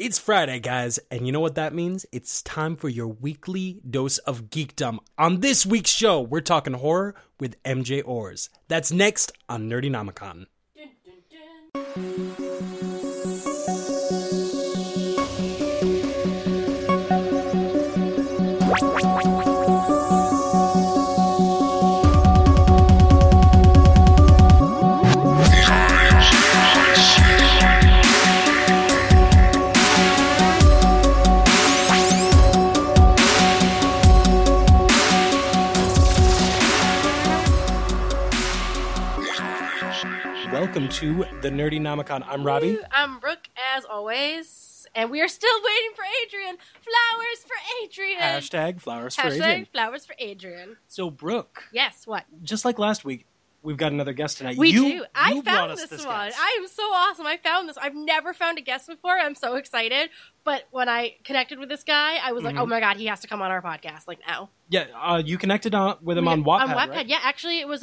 It's Friday, guys, and you know what that means? It's time for your weekly dose of geekdom. On this week's show, we're talking horror with MJ Orz. That's next on Nerdynomicon. Dun, dun, dun. Welcome to the Nerdynomicon. I'm Robbie. I'm Brooke, as always, and we are still waiting for Adrian. Flowers for Adrian. Hashtag flowers for Adrian. Flowers for Adrian. So, Brooke. Yes, what? Just like last week, we've got another guest tonight. We do. I brought found us this guest. one. I am so awesome. I found this. I've never found a guest before. I'm so excited. But when I connected with this guy, I was like, oh my God, he has to come on our podcast, like now. Yeah, you connected with him on Wattpad, right? Yeah, actually, it was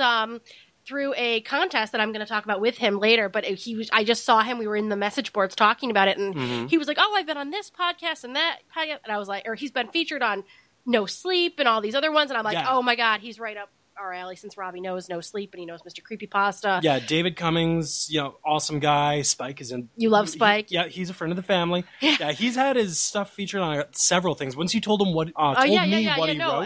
through a contest that I'm going to talk about with him later, but I just saw him. We were in the message boards talking about it, and he was like, oh, I've been on this podcast and that podcast, and I was like, or he's been featured on No Sleep and all these other ones, and I'm like, oh my God, he's right up our alley since Robbie knows No Sleep and he knows Mr. Creepypasta. Yeah, David Cummings, awesome guy. Spike is in. You love Spike? He's a friend of the family. Yeah, he's had his stuff featured on several things. Once you told him what, he wrote.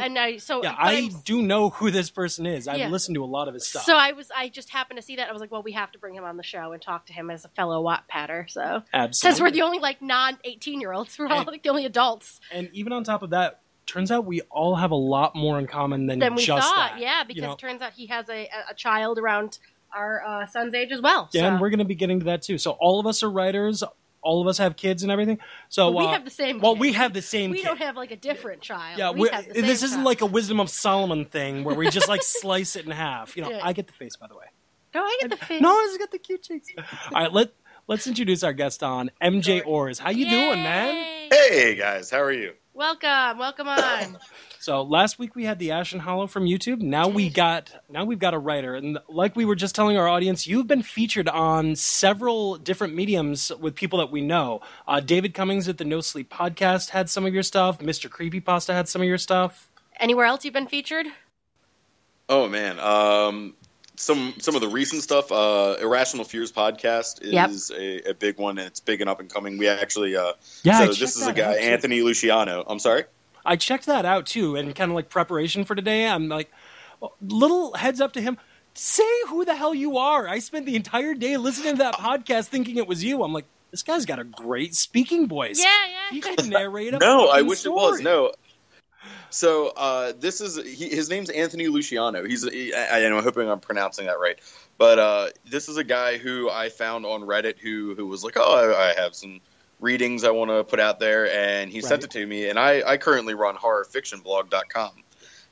And I do know who this person is. I've listened to a lot of his stuff. So I just happened to see that. I was like, well, we have to bring him on the show and talk to him as a fellow Wattpadder. So absolutely, since we're the only non-18-year-olds, we're all the only adults. And even on top of that, turns out we all have a lot more in common than we just thought. That. Yeah, because it turns out he has a child around our son's age as well. Yeah, and we're going to be getting to that too. So all of us are writers. All of us have kids and everything. So we have the same. Well, we have the same. We don't have like a different child. Yeah, this isn't like a Wisdom of Solomon thing where we just like slice it in half. I get the face, by the way. No, I get the face. No, I just got the cute cheeks. All right, let's introduce our guest on, MJ Orz. How you doing, man? Hey guys, how are you? Welcome on. So last week we had the Ashen Hollow from YouTube. Now we've got a writer, and like we were just telling our audience, you've been featured on several different mediums with people that we know. David Cummings at the No Sleep podcast had some of your stuff. Mr. Creepypasta had some of your stuff. Anywhere else you've been featured? Oh man, some of the recent stuff. Irrational Fears podcast is a big one, and it's big and up and coming. We actually this is a guy, Anthony Luciano. I'm sorry. I checked that out too, and kind of like preparation for today. I'm like, little heads up to him. Say who the hell you are. I spent the entire day listening to that podcast thinking it was you. I'm like, this guy's got a great speaking voice. Yeah. He can narrate a No, I wish story. it was. No. So his name's Anthony Luciano. I'm hoping I'm pronouncing that right. But this is a guy who I found on Reddit who was like, oh, I have some readings I want to put out there, and he sent it to me. And I currently run horrorfictionblog.com.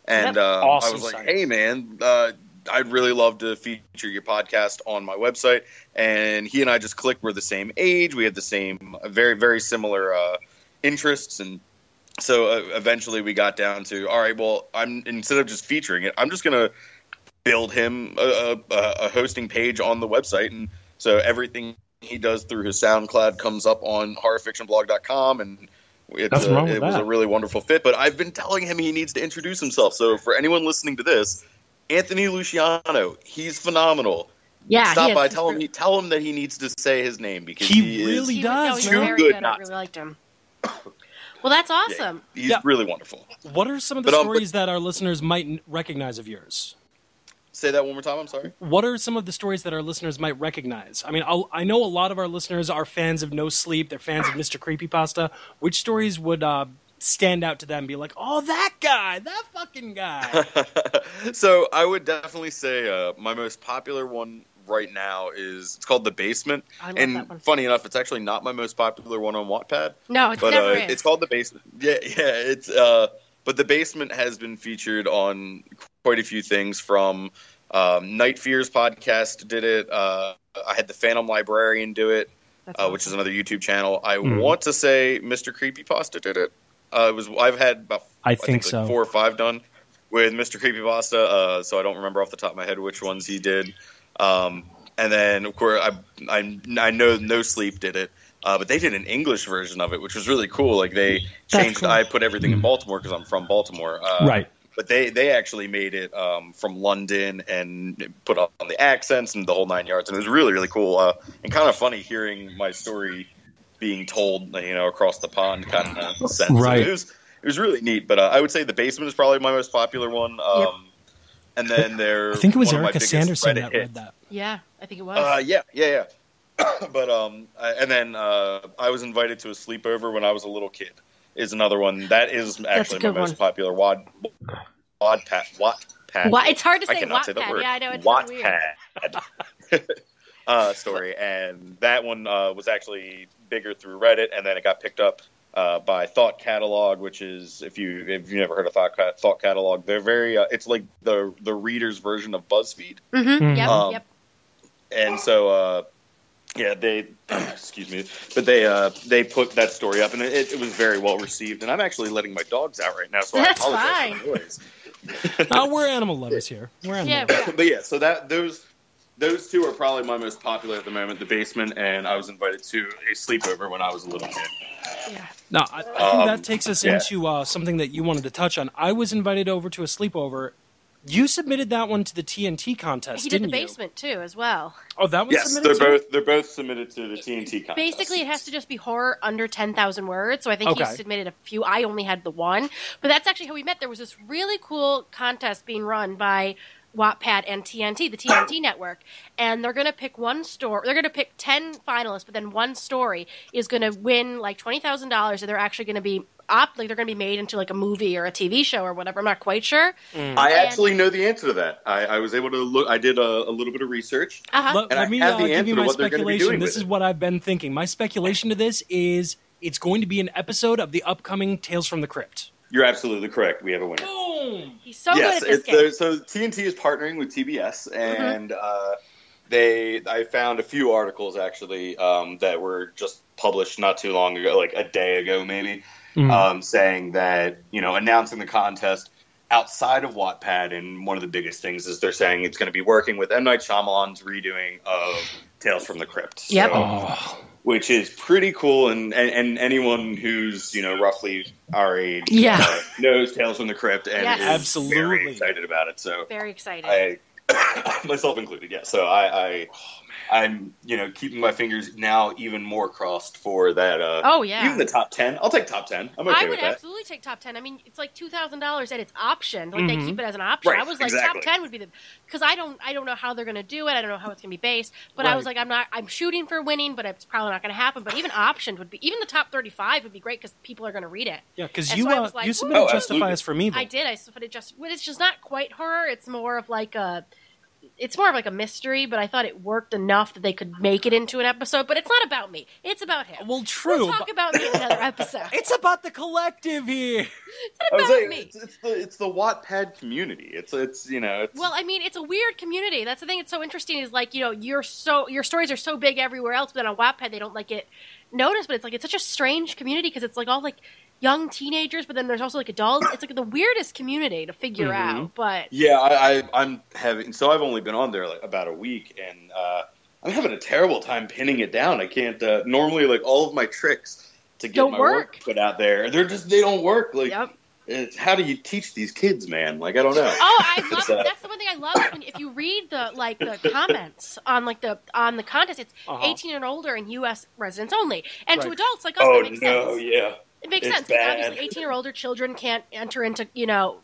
And awesome I was like, hey, man, I'd really love to feature your podcast on my website. And he and I just clicked. We're the same age. We had the same very, very similar interests. And so eventually we got down to, all right, well, instead of just featuring it, I'm just going to build him a hosting page on the website. And so everything he does through his SoundCloud comes up on horrorfictionblog.com, and it was a really wonderful fit. But I've been telling him he needs to introduce himself. So for anyone listening to this, Anthony Luciano, he's phenomenal. Yeah, stop by, tell him that he needs to say his name because he really does. He's very good. I really liked him. Well, that's awesome. Yeah, he's really wonderful. What are some of the stories that our listeners might recognize of yours? Say that one more time, I'm sorry. What are some of the stories that our listeners might recognize? I mean, I know a lot of our listeners are fans of No Sleep. They're fans of Mr. Creepypasta. Which stories would stand out to them and be like, oh, that guy, that fucking guy? So I would definitely say my most popular one right now it's called The Basement. I love that one. Funny enough, it's actually not my most popular one on Wattpad. No, it's never is. It's called The Basement. Yeah, it's but The Basement has been featured on quite a few things. From Night Fears podcast did it. I had the Phantom Librarian do it, which is another YouTube channel. I want to say Mr. Creepypasta did it. I've had about I think like 4 or 5 done with Mr. Creepypasta, so I don't remember off the top of my head which ones he did. And then, of course, I know No Sleep did it. But they did an English version of it, which was really cool. Like they changed. Cool. I put everything in Baltimore because I'm from Baltimore. Right. But they actually made it from London and put on the accents and the whole 9 yards, and it was really, really cool and kind of funny hearing my story being told, across the pond kind of sense. Right. It was really neat. But I would say The Basement is probably my most popular one. And then I think it was Erica Sanderson that read that. Yeah, I think it was. Yeah. But and then I was invited to a sleepover when I was a little kid. Is another one that is actually my most popular Wattpad. It's hard to say Wattpad. Yeah, I know it's Wattpad story, and that one was actually bigger through Reddit, and then it got picked up by Thought Catalog, which is if you've never heard of Thought Catalog, they're very it's like the reader's version of BuzzFeed. Mm-hmm. Yep. And so. Yeah, they excuse me, but they put that story up, and it was very well received. And I'm actually letting my dogs out right now, so that's I apologize for the noise. We're animal lovers here. Lovers. But yeah, so those two are probably my most popular at the moment. The Basement, and I was invited to a sleepover when I was a little kid. Yeah. Now I think that takes us into something that you wanted to touch on. I was invited over to a sleepover. You submitted that one to the TNT Contest, He did didn't The Basement, too, as well. Oh, that was submitted too? They're both submitted to the TNT Contest. Basically, it has to just be horror under 10,000 words, so I think he submitted a few. I only had the one. But that's actually how we met. There was this really cool contest being run by Wattpad and TNT, the TNT network, and they're going to pick one story. They're going to pick 10 finalists, but then one story is going to win like $20,000, and they're actually going to be they're going to be made into like a movie or a TV show or whatever. I'm not quite sure. I actually know the answer to that. I was able to look. I did a little bit of research. Let me give you my speculation. This is what I've been thinking. My speculation to this is it's going to be an episode of the upcoming Tales from the Crypt. You're absolutely correct. We have a winner. Boom! He's so good at this game. So TNT is partnering with TBS, and I found a few articles actually that were just published not too long ago, like a day ago maybe, saying that, announcing the contest outside of Wattpad, and one of the biggest things is they're saying it's going to be working with M. Night Shyamalan's redoing of Tales from the Crypt. Yep. Which is pretty cool, and anyone who's roughly our age knows Tales from the Crypt and is absolutely very excited about it. So very excited, myself included. Yeah, so I'm keeping my fingers now even more crossed for that. Even the top 10. I'll take top 10. I'm okay with that. I would absolutely take top 10. I mean, it's like $2,000 at its option. Like they keep it as an option. Right, I was like, top 10 would be because I don't know how they're going to do it. I don't know how it's going to be based. But I was like, I'm shooting for winning, but it's probably not going to happen. But even optioned would be, even the top 35 would be great because people are going to read it. Yeah, because you submitted Justify Us from Evil. I did. I submitted it's just not quite horror. It's more of like a mystery, but I thought it worked enough that they could make it into an episode. But it's not about me. It's about him. Well, true. We'll talk about me in another episode. It's about the collective here. It's not about me. It's the Wattpad community. It's Well, I mean, it's a weird community. That's the thing that's so interesting is like, your stories are so big everywhere else, but then on Wattpad they don't like it noticed. But it's such a strange community because it's like all like young teenagers, but then there's also like adults. It's like the weirdest community to figure out. But yeah, I'm having. So I've only been on there like about a week, and I'm having a terrible time pinning it down. I can't. Normally, like all of my tricks to get my work put out there, they don't work. Like, how do you teach these kids, man? Like, I don't know. Oh, I love that's the one thing I love. Is if you read the comments on the contest, it's 18 and older and U.S. residents only, and to adults like us, that makes sense. Yeah. It makes sense because obviously 18 or older children can't enter into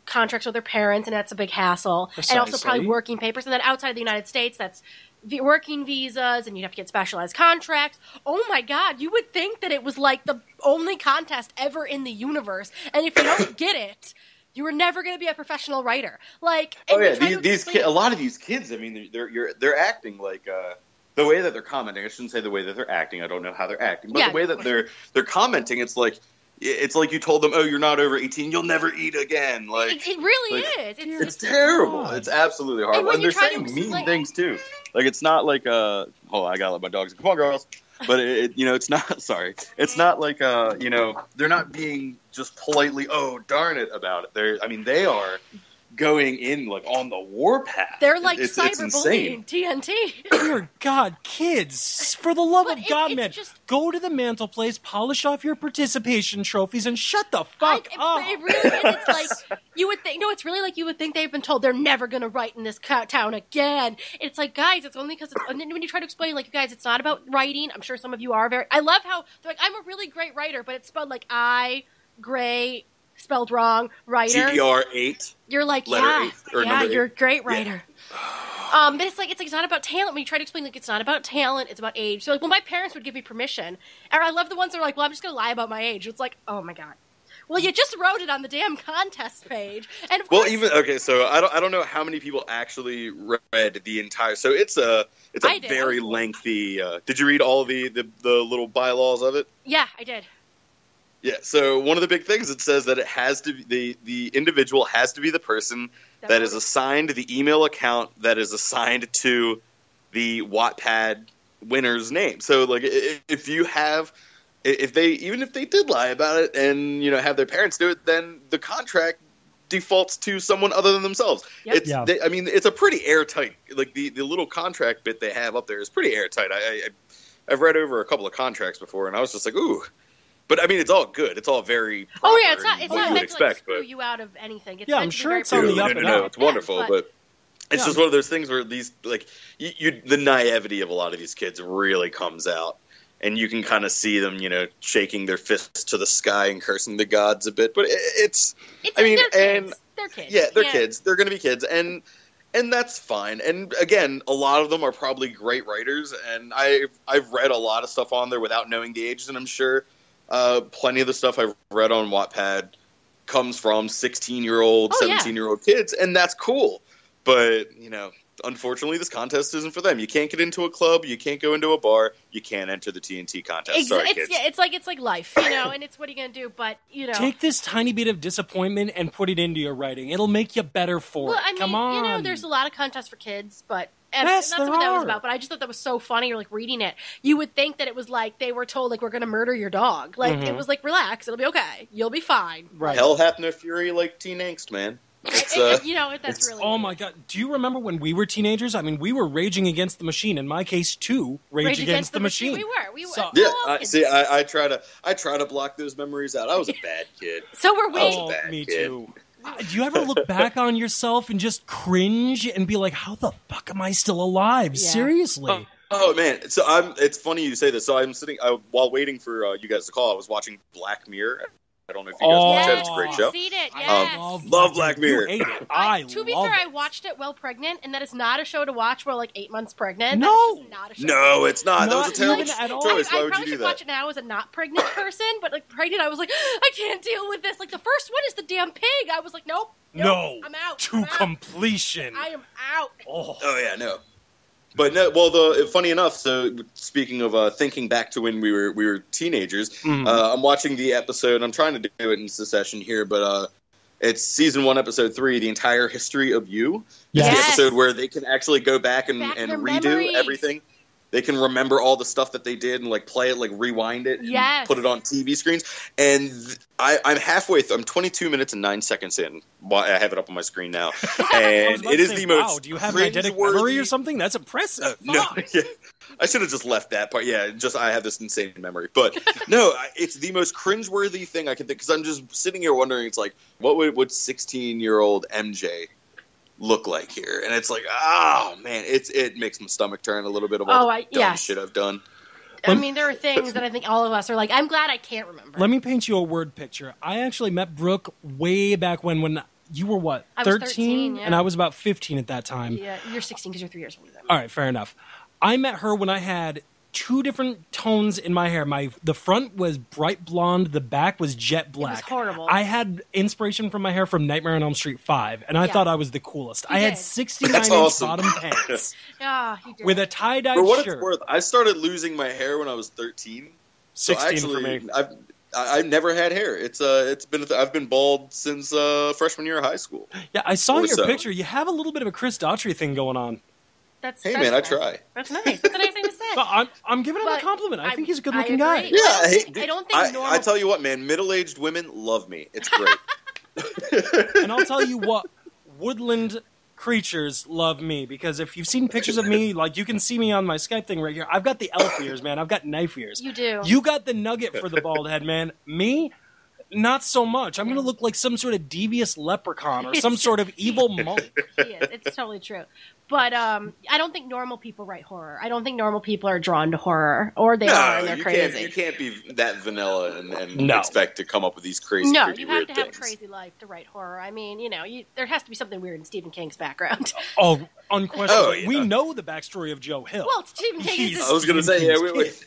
contracts with their parents, and that's a big hassle. Precisely. And also probably working papers. And then outside of the United States, that's working visas, and you'd have to get specialized contracts. Oh my God! You would think that it was like the only contest ever in the universe, and if you don't get it, you were never going to be a professional writer. Like, these kids, a lot of these kids. I mean, they're acting like. The way that they're commenting, I shouldn't say the way that they're acting. I don't know how they're acting, but the way that they're commenting, it's like you told them, "Oh, you're not over 18. You'll never eat again." Like it really is. It's terrible. It's absolutely horrible. And they're saying mean things too. Like it's not like I gotta let my dogs. Come on, girls. But it's not. Sorry, it's not like they're not being just politely, "Oh, darn it," about it. They are going in like on the warpath. They're like it's cyberbullying insane. TNT. Dear God, kids, for the love of God, it's man, just- go to the mantelpiece, polish off your participation trophies, and shut the fuck up. It really is. It's like you would think. No, it's really like you would think they've been told they're never going to write in this town again. It's like, guys, it's only because it's. And then when you try to explain, like, you guys, it's not about writing. I'm sure some of you are very. I love how they're like, I'm a really great writer, but it's spelled like great, spelled wrong, writer. GR8. You're like, letter 8, or number 8. you're a great writer. But it's like it's not about talent. When you try to explain, like, it's not about talent, it's about age. So like, well, my parents would give me permission, and I love the ones that are like, well, I'm just gonna lie about my age. It's like, oh my God. Well, you just wrote it on the damn contest page, and of course, So I don't know how many people actually read the entire. So it's a very lengthy. Did you read all the little bylaws of it? Yeah, I did. Yeah. So one of the big things, it says that it has to be the individual has to be the person that is assigned the email account that is assigned to the Wattpad winner's name. So like if they did lie about it and have their parents do it, then the contract defaults to someone other than themselves. Yep. It's a pretty airtight, like the little contract bit they have up there is pretty airtight. I've read over a couple of contracts before, and I was just like, ooh. But I mean, it's all good. It's all very proper. Oh yeah, it's not meant to like, screw but you out of anything. It's I'm sure it's on the up and no, up. it's wonderful, but it's just one of those things where these like the naivety of a lot of these kids really comes out. And you can kind of see them, shaking their fists to the sky and cursing the gods a bit. But they're kids. Yeah, they're kids. They're going to be kids, and that's fine. And again, a lot of them are probably great writers, and I've read a lot of stuff on there without knowing the ages, and I'm sure plenty of the stuff I've read on Wattpad comes from 16-year-old, 17-year-old kids, and that's cool. But unfortunately, this contest isn't for them. You can't get into a club. You can't go into a bar. You can't enter the TNT contest. Sorry, kids. Yeah, it's like life, and it's what are you going to do? But take this tiny bit of disappointment and put it into your writing. It'll make you better for it. I mean, Come on. There's a lot of contests for kids, but that's not what that was about. But I just thought that was so funny. You're like reading it, you would think that it was like they were told like we're going to murder your dog. Like it was like relax, it'll be okay, you'll be fine. Right? Hell hath no fury like teen angst, man. That's really. Oh my God! Do you remember when we were teenagers? I mean, we were raging against the machine. In my case, too, Rage Against the Machine. We were. So, yeah, I try to block those memories out. I was a bad kid. So were we. Oh, me too. Do you ever look back on yourself and just cringe and be like, "How the fuck am I still alive?" Yeah. Seriously. Oh man! So it's funny you say this. So I'm sitting while waiting for you guys to call. I was watching Black Mirror. I don't know if you guys watch it. It's a great show. I've seen it, yes. Love Black Mirror. You ate it. To be fair, I watched it while pregnant, and that is not a show to watch while 8 months pregnant. No. That is not a show. No, it's not. That was a terrible choice. I Why would probably you do should that? watch it now as a not pregnant person, but pregnant, I was like, I can't deal with this. Like the first one is the damn pig. I was like, nope. No. I'm out. To completion. I am out. Oh yeah, no. But no, well, funny enough. So speaking of thinking back to when we were teenagers, I'm watching the episode. I'm trying to do it in succession here, but it's season 1, episode 3, the entire history of you. Yes. It's the episode where they can actually go back and redo memories. everything. They can remember all the stuff that they did and play it, rewind it, and put it on TV screens. And I'm halfway through. I'm 22 minutes and 9 seconds in. I have it up on my screen now, and it is the most. Wow, do you have an eidetic memory or something? That's impressive. No, yeah. I should have just left that part. Yeah, I have this insane memory, but no, it's the most cringeworthy thing I can think. Because I'm just sitting here wondering, it's like, what would 16-year-old MJ look like here? And it's like, oh man, it makes my stomach turn a little bit of all the dumb shit I've done. I mean, there are things that I think all of us are like, I'm glad I can't remember. Let me paint you a word picture. I actually met Brooke way back when you were what? I was 13, and I was about 15 at that time. Yeah, you're 16 because you're 3 years older than me. All right, fair enough. I met her when I had 2 different tones in my hair. The front was bright blonde, the back was jet black. It was horrible. I had inspiration from my hair from Nightmare on Elm Street 5, and I thought I was the coolest. I had 69-inch bottom pants you did. with a tie-dye shirt. For what it's worth, I started losing my hair when I was 13. 16 for me. I've never had hair. I've been bald since freshman year of high school. Yeah, I saw your picture. You have a little bit of a Chris Daughtry thing going on. Hey man, I try. That's nice. That's a nice thing to say. But I'm giving him a compliment. I think he's a good-looking guy. Yeah, I don't think normal. I tell you what, man, middle-aged women love me. It's great. And I'll tell you what, woodland creatures love me, because if you've seen pictures of me, like, you can see me on my Skype thing right here. I've got the elf ears, man. I've got knife ears. You do. You got the nugget for the bald head, man. Me, not so much. I'm going to look like some sort of devious leprechaun or some sort of evil monk. He is. It's totally true. But I don't think normal people write horror. I don't think normal people are drawn to horror, or they are and they're crazy. You can't be that vanilla and No. expect to come up with these crazy, No, creepy, you have weird to have things. crazy life to write horror. I mean, there has to be something weird in Stephen King's background. Oh, unquestionably. Oh, yeah. We know the backstory of Joe Hill. Well, Stephen King is I was going to say, yeah. Stephen King's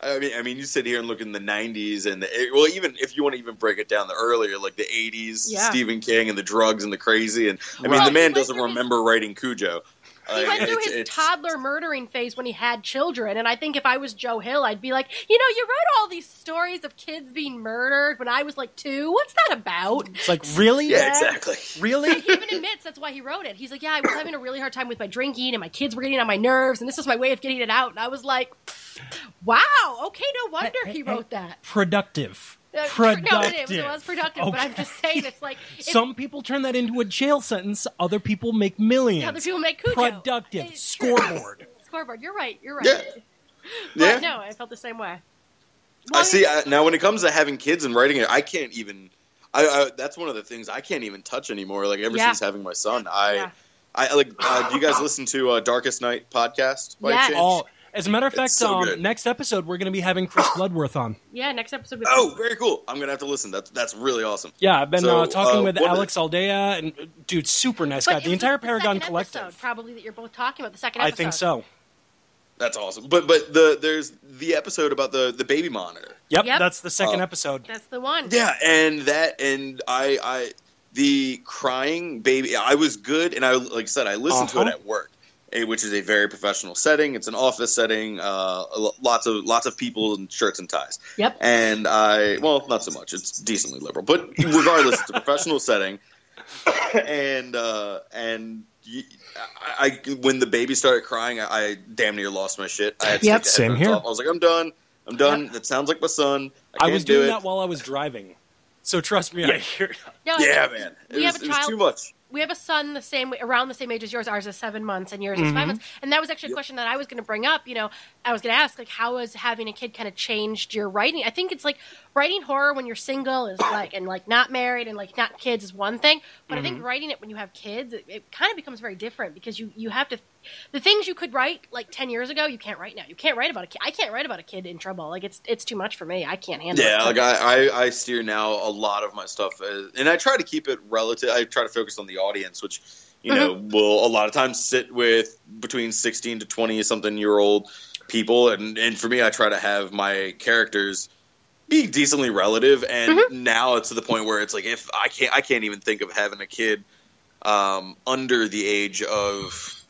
I mean, you sit here and look in the '90s, and even if you want to even break it down, the earlier, like the '80s, Yeah. Stephen King and the drugs and the crazy, and I mean, Right. the man He went doesn't through his- remember writing Cujo. He went through his toddler murdering phase when he had children, and I think if I was Joe Hill, I'd be like, you wrote all these stories of kids being murdered when I was like 2. What's that about? It's like, really? Yeah, Dad? exactly. Really? He even admits that's why he wrote it. He's like, yeah, I was having a really hard time with my drinking, and my kids were getting on my nerves, and this was my way of getting it out. And I was like, wow, okay, no wonder he wrote that. Productive. No, it was productive, but I'm just saying, it's like... Some people turn that into a jail sentence. Other people make millions. Other people make Cujo. Productive. It's true. Scoreboard. Scoreboard, you're right. Yeah. But Yeah. no, I felt the same way. I see. Now, when it comes to having kids and writing it, I can't even. That's one of the things I can't even touch anymore. Like ever since having my son, I like. Do you guys listen to Darkest Night podcast? By Yes. chance? Oh, as a matter of fact, It's so good. next episode we're going to be having Chris Bloodworth on. Yeah, next episode. Oh, very cool. I'm gonna have to listen. That's really awesome. Yeah, I've been So, talking with what Alex Aldea, and dude, super nice guy. But The it's entire the Paragon second Collective. episode, probably, that you're both talking about, the second I episode. think so. That's awesome. But there's the episode about the baby monitor. Yep, Yep. that's the second episode. That's the one. Yeah, and I the crying baby. I was good, and I like I said, I listened to it at work, which is a very professional setting. It's an office setting. Lots of people in shirts and ties. Yep. And not so much. It's decently liberal, but regardless, it's a professional setting. And when the baby started crying, I damn near lost my shit. I had to take the Same headphones here. off. I was like, I'm done. Yep. That sounds like my son. I can't was do doing it. that while I was driving. So trust me, I hear. No, Yeah, man. We have a It was child. too much. We have a son around the same age as yours. Ours is 7 months, and yours is 5 months. And that was actually a question that I was going to bring up. I was going to ask, like, how has having a kid kind of changed your writing? I think it's like writing horror when you're single is like, and like not married and like not kids is one thing. But I think writing it when you have kids, it kind of becomes very different, because you have to. The things you could write like 10 years ago, you can't write now. You can't write about a kid. I can't write about a kid in trouble. Like it's too much for me. I can't handle it. Yeah, like I steer now a lot of my stuff, and I try to keep it relative. I try to focus on the audience, which will a lot of times sit with between 16 to 20-something-year-old people, and for me, I try to have my characters be decently relative. And now it's to the point where it's like, if I can't even think of having a kid under the age of,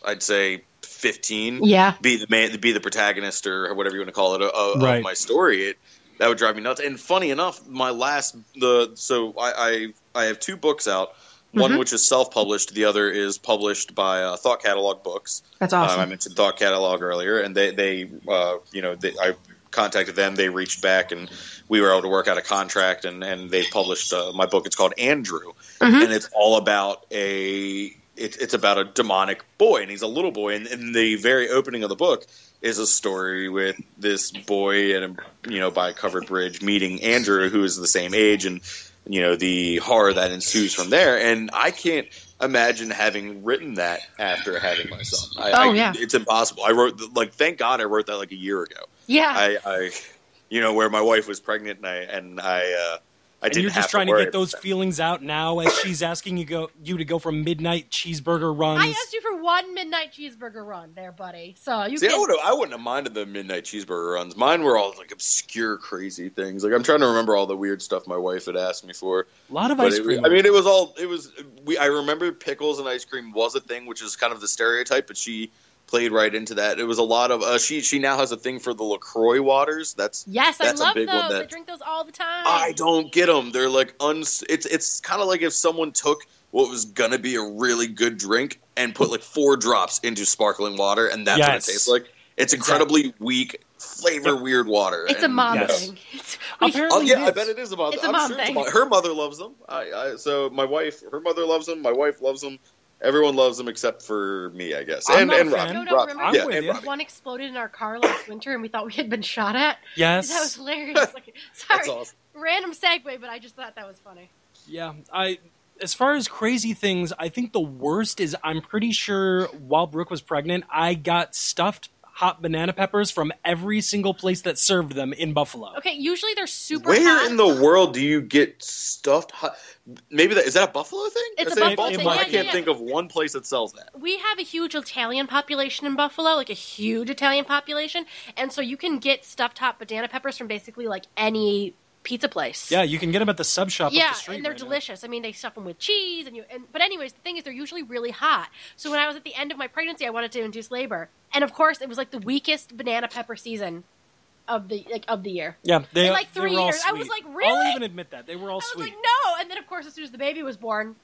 I'd say, 15. Yeah. Be the protagonist or whatever you want to call it of Right. my story. That would drive me nuts. And funny enough, I have 2 books out. One which is self-published. The other is published by Thought Catalog Books. That's awesome. I mentioned Thought Catalog earlier, and I contacted them. They reached back, and we were able to work out a contract. And they published my book. It's called Andrew, and it's all about it's about a demonic boy, and he's a little boy. And the very opening of the book is a story with this boy by a covered bridge meeting Andrew, who is the same age, and the horror that ensues from there. And I can't imagine having written that after having my son. It's impossible. I wrote thank God I wrote that like a year ago. Yeah. I where my wife was pregnant, and I didn't you're have just trying to worry get those about that. feelings out now, as she's asking you to go from midnight cheeseburger runs. I asked you for one midnight cheeseburger run there, buddy. So you See, can... I wouldn't have minded the midnight cheeseburger runs. Mine were all like obscure, crazy things. Like I'm trying to remember all the weird stuff my wife had asked me for. A lot of ice cream. I remember pickles and ice cream was a thing, which is kind of the stereotype, but she played right into that. It was a lot of she now has a thing for the LaCroix waters. Yes, that's I love a big those. one. I drink those all the time. I don't get them. They're like it's kind of like if someone took what was gonna be a really good drink and put like 4 drops into sparkling water, and that's what it tastes like. It's incredibly weak, flavor weird water. It's a mom thing. Apparently, I bet it is a mom. It's a mom thing. Her mother loves them. So my wife, her mother loves them. My wife loves them. Everyone loves them except for me, I guess. I'm not a and fan. Rob. Remember one exploded in our car last winter and we thought we had been shot at? Yes. That was hilarious. Sorry, That's awesome. Random segue, but I just thought that was funny. Yeah, as far as crazy things, I think the worst is I'm pretty sure while Brooke was pregnant, I got stuffed hot banana peppers from every single place that served them in Buffalo. Okay, usually they're super Where hot. in the world do you get stuffed hot? Maybe is that a Buffalo thing? It's a Buffalo thing. I can't think of one place that sells that. We have a huge Italian population in Buffalo, like a huge Italian population, and so you can get stuffed hot banana peppers from basically like any pizza place. Yeah, you can get them at the sub shop up the street. Yeah, and they're delicious. I mean, they stuff them with cheese, but anyways, the thing is, they're usually really hot. So when I was at the end of my pregnancy, I wanted to induce labor, and of course, it was like the weakest banana pepper season of the year. Yeah, in like 3 years. I was like, really? I'll even admit that they were all sweet. I was like, no, and then of course, as soon as the baby was born,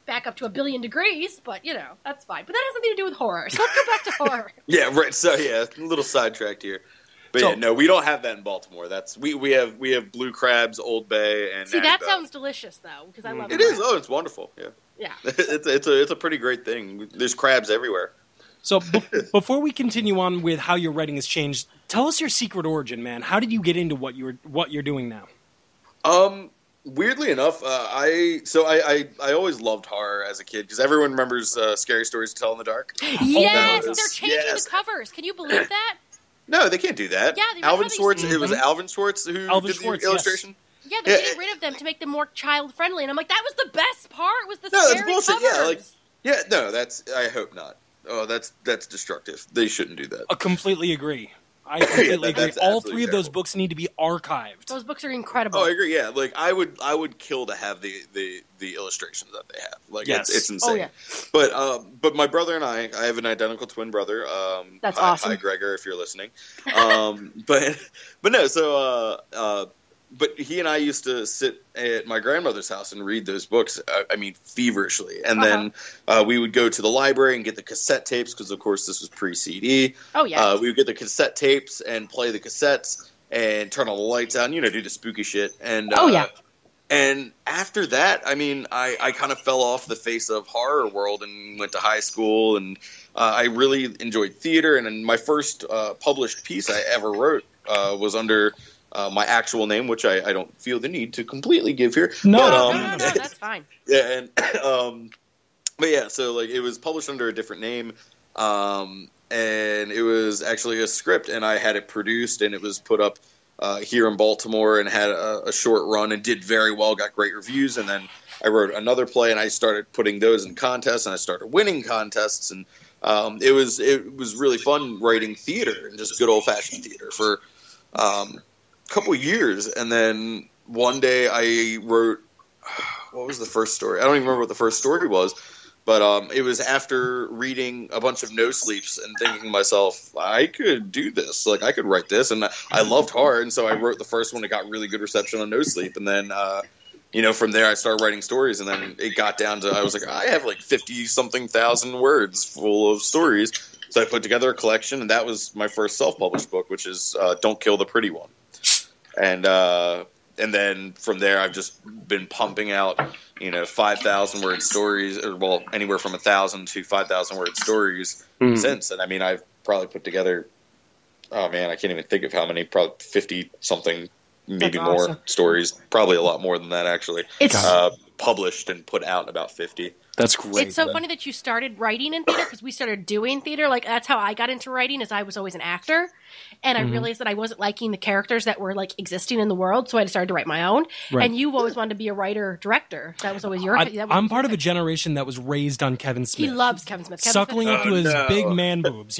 back up to 1 billion degrees. But that's fine. But that has nothing to do with horror. So let's go back to horror. Yeah, right. So a little sidetracked here. But no, we don't have that in Baltimore. That's we have Blue Crabs, Old Bay, and see that sounds delicious though because I love it. Is it's wonderful. Yeah. It's a pretty great thing. There's crabs everywhere. So before we continue on with how your writing has changed, tell us your secret origin, man. How did you get into what you're doing now? Weirdly enough, I always loved horror as a kid because everyone remembers Scary Stories to Tell in the Dark. Yes, they're changing the covers. Can you believe that? No, they can't do that. Yeah, Alvin Schwartz. It was Alvin Schwartz who did the illustration. Yes. Yeah, they're getting rid of them to make them more child friendly, and I'm like, that was the best part. Was the that's scary bullshit. covers. I hope not. Oh, that's destructive. They shouldn't do that. I completely agree. I completely agree. All three of those terrible. books need to be archived. Those books are incredible. Oh, I agree. Yeah, like I would kill to have the illustrations that they have. Like it's insane. Oh, yeah. But my brother and I have an identical twin brother. That's hi, awesome. Hi, Gregor, if you're listening. But no. So but he and I used to sit at my grandmother's house and read those books. I mean, feverishly. And then we would go to the library and get the cassette tapes because, of course, this was pre-CD. Oh, yeah. We would get the cassette tapes and play the cassettes and turn all the lights out and, do the spooky shit. And, And after that, I mean, I kind of fell off the face of horror world and went to high school. And I really enjoyed theater. And then my first published piece I ever wrote was under my actual name, which I don't feel the need to completely give here. No, that's fine. Yeah, and but yeah, so like it was published under a different name, and it was actually a script, and I had it produced, and it was put up here in Baltimore, and had a short run, and did very well, got great reviews, and then I wrote another play, and I started putting those in contests, and I started winning contests, and it was really fun writing theater and just good old fashioned theater for couple years, and then one day I wrote what was the first story? I don't even remember what the first story was, but it was after reading a bunch of No Sleeps and thinking to myself, I could do this, like I could write this, and I loved horror, and so I wrote the first one. It got really good reception on No Sleep, and then from there I started writing stories, and then it got down to I was like, I have like 50-something thousand words full of stories, so I put together a collection, and that was my first self-published book, which is Don't Kill the Pretty One. And then from there, I've just been pumping out, 5,000 word stories, or anywhere from 1,000 to 5,000 word stories since. And I mean, I've probably put together, oh man, I can't even think of how many, probably 50 something, maybe That's more awesome. stories, probably a lot more than that actually. It's Published and put out about 50. That's great. It's so funny that you started writing in theater because we started doing theater. Like that's how I got into writing. Is I was always an actor, and I realized that I wasn't liking the characters that were like existing in the world, so I decided to write my own. Right. And you've always wanted to be a writer director. That was always your. I'm part of a generation that was raised on Kevin Smith. He loves Kevin Smith. Suckling up to his big man boobs.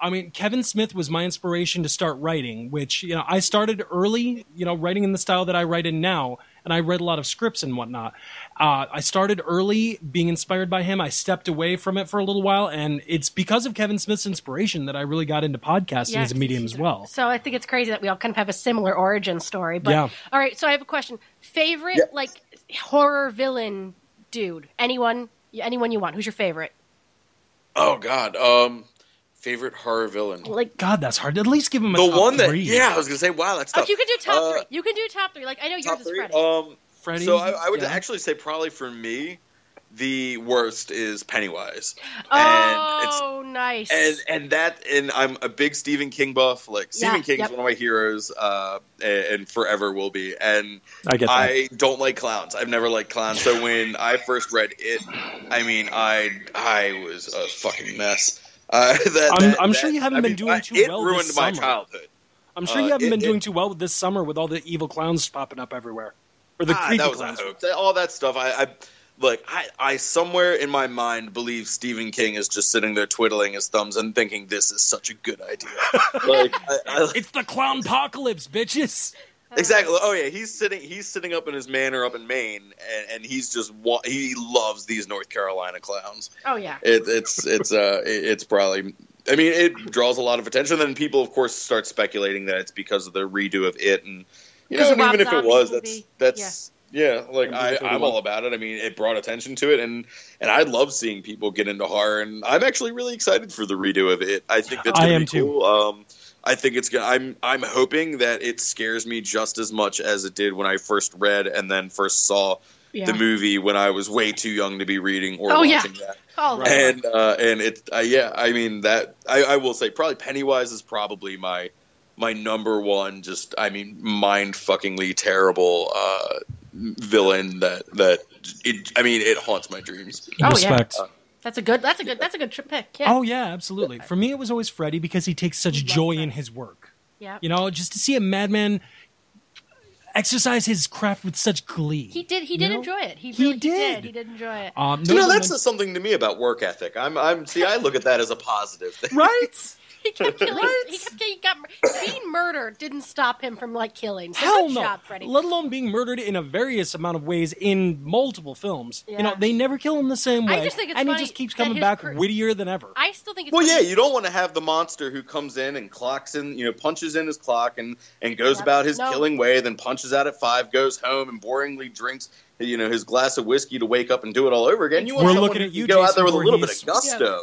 I mean, Kevin Smith was my inspiration to start writing, which, I started early, writing in the style that I write in now, and I read a lot of scripts and whatnot. I started early being inspired by him. I stepped away from it for a little while, and it's because of Kevin Smith's inspiration that I really got into podcasting as a medium as well. So I think it's crazy that we all kind of have a similar origin story. But all right, so I have a question. Favorite, horror villain dude? Anyone you want? Who's your favorite? Oh, God. Favorite horror villain. Like, God, that's hard. At least give him a The top one that, three. yeah, I was gonna say, wow, that's tough. you can do top three. You can do top three. Like, I know yours is Freddy. Freddy. So I would actually say probably for me, the worst is Pennywise. Nice. And I'm a big Stephen King buff. Like Stephen King's one of my heroes, and forever will be. And I don't like clowns. I've never liked clowns. So when I first read it, I mean, I was a fucking mess. I'm sure you haven't been doing too well. It ruined my childhood. I'm sure you haven't been doing too well with this summer with all the evil clowns popping up everywhere, or the creepy clowns. All that stuff. I somewhere in my mind believe Stephen King is just sitting there twiddling his thumbs and thinking this is such a good idea. It's the clown apocalypse, bitches. Exactly. Oh yeah, he's sitting up in his manor up in Maine, and he loves these North Carolina clowns. Oh yeah. It's probably. I mean, it draws a lot of attention. Then people, of course, start speculating that it's because of the redo of it, and even if it was, that's. Yeah, like I'm all about it. I mean, it brought attention to it, and I love seeing people get into horror, and I'm actually really excited for the redo of it. I think that's gonna be cool. I think it's gonna. I'm hoping that it scares me just as much as it did when I first read and then first saw the movie when I was way too young to be reading or watching that. Oh, and it's I mean that I will say probably Pennywise is probably my number one. Just mind-fuckingly terrible villain it haunts my dreams. Respect. Yeah. That's a good pick. Yeah. Oh yeah, absolutely. For me, it was always Freddy because he takes such joy in his work. Yeah. Just to see a madman exercise his craft with such glee. He did enjoy it. He did. He did enjoy it. That's something to me about work ethic. I look at that as a positive thing. Right? He kept killing. Being murdered didn't stop him from killing. So Hell good no. job, Freddy. Let alone being murdered in a various amount of ways in multiple films. Yeah. They never kill him the same way. I just think it's and funny he just keeps coming back wittier than ever. I still think it's funny. You don't want to have the monster who comes in and clocks in, punches in his clock and goes about his killing way, then punches out at 5, goes home and boringly drinks his glass of whiskey to wake up and do it all over again. You want someone who go out there with a little bit of gusto.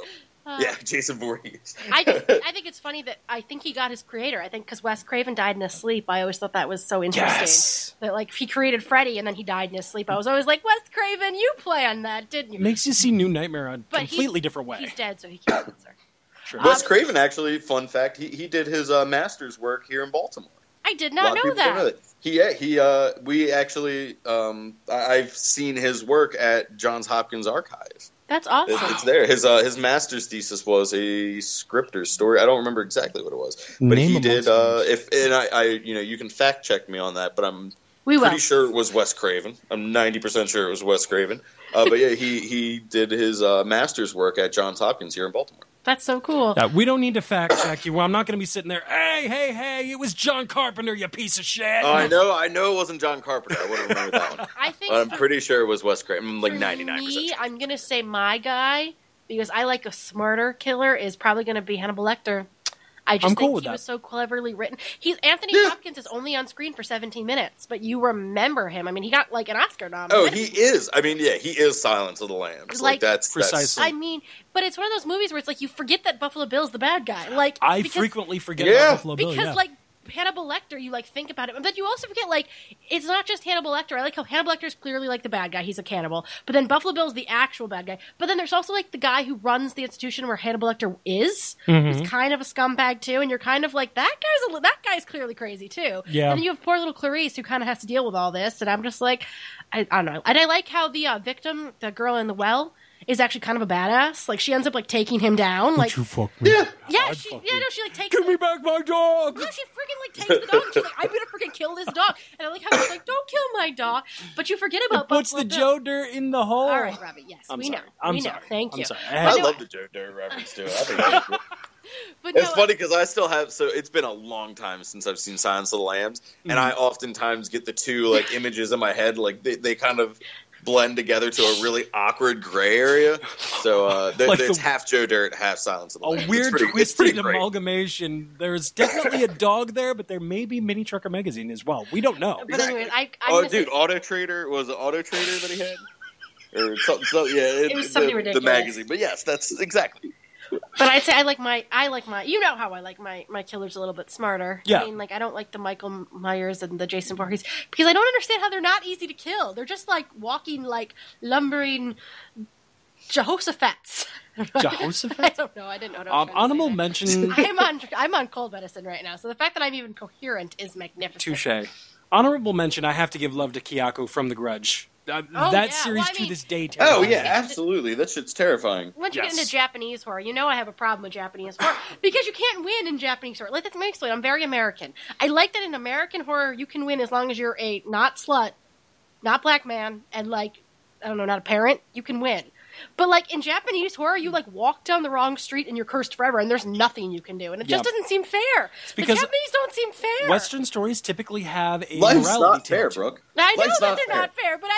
Jason Voorhees. I think it's funny that I think he got his creator. I think because Wes Craven died in his sleep. I always thought that was so interesting. That he created Freddy and then he died in his sleep. I was always like, Wes Craven, you planned that, didn't you? Makes you see New Nightmare a completely different way. He's dead, so he can't answer. Sure. Wes Craven, actually, fun fact, he did his master's work here in Baltimore. I did not know that. We actually, I've seen his work at Johns Hopkins Archive. That's awesome. It's there. His master's thesis was a script or story. I don't remember exactly what it was, but he did. You can fact check me on that, but I'm pretty sure it was Wes Craven. I'm 90% sure it was Wes Craven. But yeah, he did his master's work at Johns Hopkins here in Baltimore. That's so cool. Yeah, we don't need to fact check you. Well, I'm not going to be sitting there. Hey! It was John Carpenter, you piece of shit. Oh, I know it wasn't John Carpenter. I would have remembered that one. I'm pretty sure it was Wes Craven. I'm 99%. Sure. I'm going to say my guy because I like a smarter killer is probably going to be Hannibal Lecter. I just think he was so cleverly written. Anthony Hopkins is only on screen for 17 minutes, but you remember him. I mean, he got an Oscar nomination. Oh, he is. I mean, he is Silence of the Lambs. That's precisely. I mean, but it's one of those movies where it's you forget that Buffalo Bill's the bad guy. I frequently forget about Buffalo Bill. Because Hannibal Lecter, you think about it, but you also forget it's not just Hannibal Lecter. I like how Hannibal Lecter is clearly the bad guy; he's a cannibal. But then Buffalo Bill's the actual bad guy. But then there's also the guy who runs the institution where Hannibal Lecter is, who's kind of a scumbag too. And you're kind of that guy's clearly crazy too. Yeah. And then you have poor little Clarice who kind of has to deal with all this. And I'm just I don't know. And I like how the victim, the girl in the well, is actually kind of a badass. She ends up taking him down. You fuck me. Yeah, she takes. Give me back my dog. No, she freaking takes the dog. And she's I'm gonna freaking kill this dog. And I like how she's don't kill my dog. But you forget about puts the Joe Dirt in the hole. All right, Robbie. Yes, we know. Thank you. I'm sorry. I love the Joe Dirt reference too. I think that's cool. But it's funny because I still have. So it's been a long time since I've seen Silence of the Lambs, and I oftentimes get the two images in my head. They kind of blend together to a really awkward gray area. So it's half Joe Dirt, half Silence of the Lambs. A weird twisted amalgamation. There's definitely a dog there, but there may be Mini Trucker Magazine as well. We don't know. But anyway, Auto Trader, was it Auto Trader that he had? Or something, it was something ridiculous. The magazine. But yes, that's exactly. But I'd say I like my you know how I like my killers a little bit smarter. Yeah. I mean, like, I don't like the Michael Myers and the Jason Voorhees because I don't understand how they're not easy to kill. They're just like walking, like, lumbering Jehoshaphat's. Jehoshaphat? I don't know. I didn't know what I was trying to honorable say. mention. I'm on cold medicine right now, so the fact that I'm even coherent is magnificent. Touche. Honorable mention, I have to give love to Kiyako from The Grudge. That series to this day terrifies Oh, yeah, me. absolutely. That shit's terrifying. Once you get into Japanese horror, you know I have a problem with Japanese horror because you can't win in Japanese horror. Like, that's my explain. I'm very American. I like that in American horror you can win as long as you're a not slut, not black man, and, like, I don't know, not a parent. You can win. But, like, in Japanese horror, you, like, walk down the wrong street and you're cursed forever, and there's nothing you can do. And it just doesn't seem fair. The Japanese don't seem fair. Western stories typically have a Life's morality not fair, Brooke. I know Life's that they're not fair, but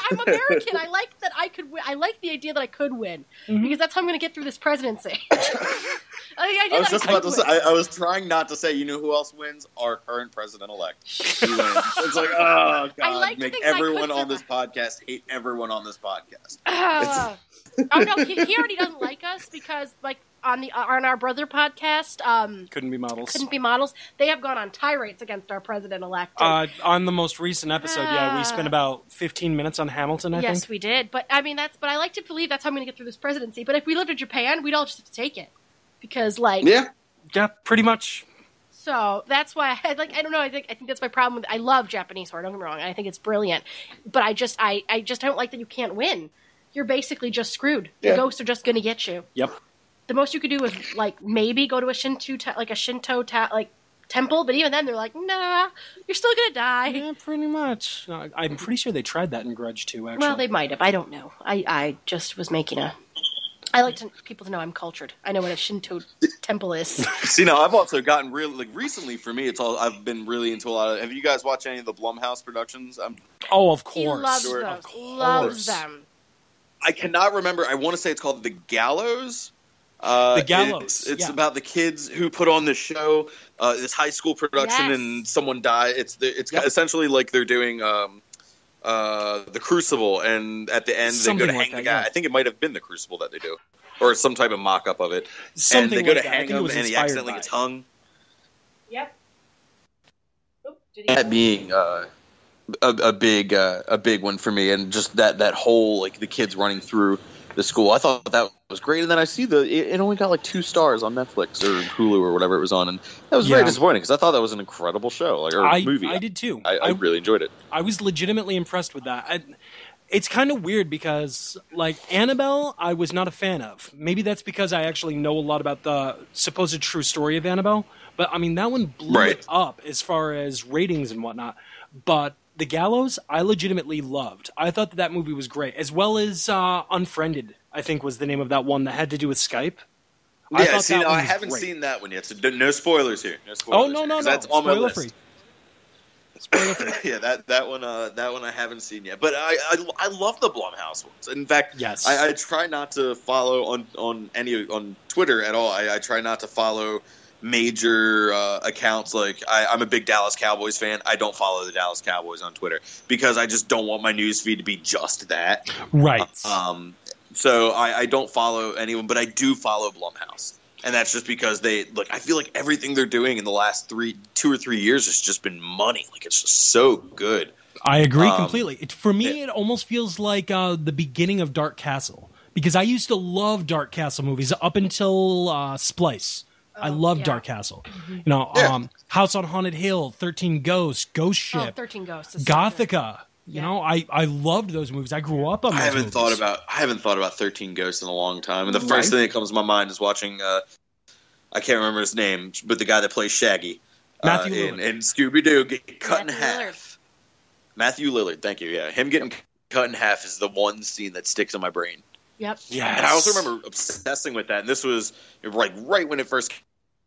I'm American. I like that I could win. I like the idea that I could win, because that's how I'm going to get through this presidency. I was just about to say, I was trying not to say, you know who else wins? Our current president-elect. He wins. It's like, oh, God, make everyone on this podcast hate everyone on this podcast. Oh no, he already doesn't like us because, like, on our brother podcast, Couldn't Be Models. They have gone on tirades against our president-elect. On the most recent episode, we spent about 15 minutes on Hamilton, I think. Yes, we did. But I mean, but I like to believe that's how I'm going to get through this presidency. But if we lived in Japan, we'd all just have to take it because, like, yeah, pretty much. So that's why I don't know. I think that's my problem. I love Japanese horror. Don't get me wrong. I think it's brilliant. But I just don't like that you can't win. You're basically just screwed. The ghosts are just going to get you. Yep. The most you could do is, like, maybe go to a Shinto temple, but even then they're like, nah, you're still going to die. Yeah, pretty much. I'm pretty sure they tried that in Grudge too, actually. Well, they might have. I don't know. I just was making I like people to know I'm cultured. I know what a Shinto temple is. See, now I've also gotten really, like, recently for me, I've been really into a lot of. Have you guys watched any of the Blumhouse productions? Oh, of course. He loves those. Loves them. I cannot remember. I want to say it's called The Gallows. The Gallows. It's about the kids who put on this show, this high school production, and someone died. It's essentially like they're doing the Crucible, and at the end they go to hang the guy. I think it might have been the Crucible that they do, or some type of mock-up of it. And they go to hang him, and he accidentally gets hung. Yep. That being a big one for me, and just that whole, like, the kids running through the school. I thought that was great, and then I see it only got like 2 stars on Netflix or Hulu or whatever it was on, and that was very disappointing because I thought that was an incredible show, movie. I did too. I really enjoyed it. I was legitimately impressed with that. It's kind of weird because, like, Annabelle, I was not a fan of. Maybe that's because I actually know a lot about the supposed true story of Annabelle, but I mean that one blew it up as far as ratings and whatnot. But The Gallows, I legitimately loved. I thought that movie was great, as well as Unfriended, I think was the name of that one that had to do with Skype. I haven't seen that one yet, so no spoilers here. No spoilers. Oh, no. That's on my list. Spoiler-free. Yeah, that one I haven't seen yet. But I love the Blumhouse ones. In fact, yes. I try not to follow on Twitter at all. I try not to follow major accounts. Like, I'm a big Dallas Cowboys fan. I don't follow the Dallas Cowboys on Twitter because I just don't want my news feed to be just that. Right. So I don't follow anyone, but I do follow Blumhouse. And that's just because I feel like everything they're doing in the last 2 or 3 years has just been money. Like, it's just so good. I agree completely. For me, it almost feels like the beginning of Dark Castle, because I used to love Dark Castle movies up until Splice. I love Dark Castle. You know, House on Haunted Hill, 13 Ghosts, Ghost Ship, 13 Ghosts, Gothica. You know, I loved those movies. I grew up on those movies. I haven't thought about 13 Ghosts in a long time. And the first thing that comes to my mind is watching, I can't remember his name, but the guy that plays Shaggy Matthew Lillard. in Scooby-Doo get cut in half. Matthew Lillard, thank you. Yeah, him getting cut in half is the one scene that sticks in my brain. Yep. Yes. And I also remember obsessing with that. And this was right when it first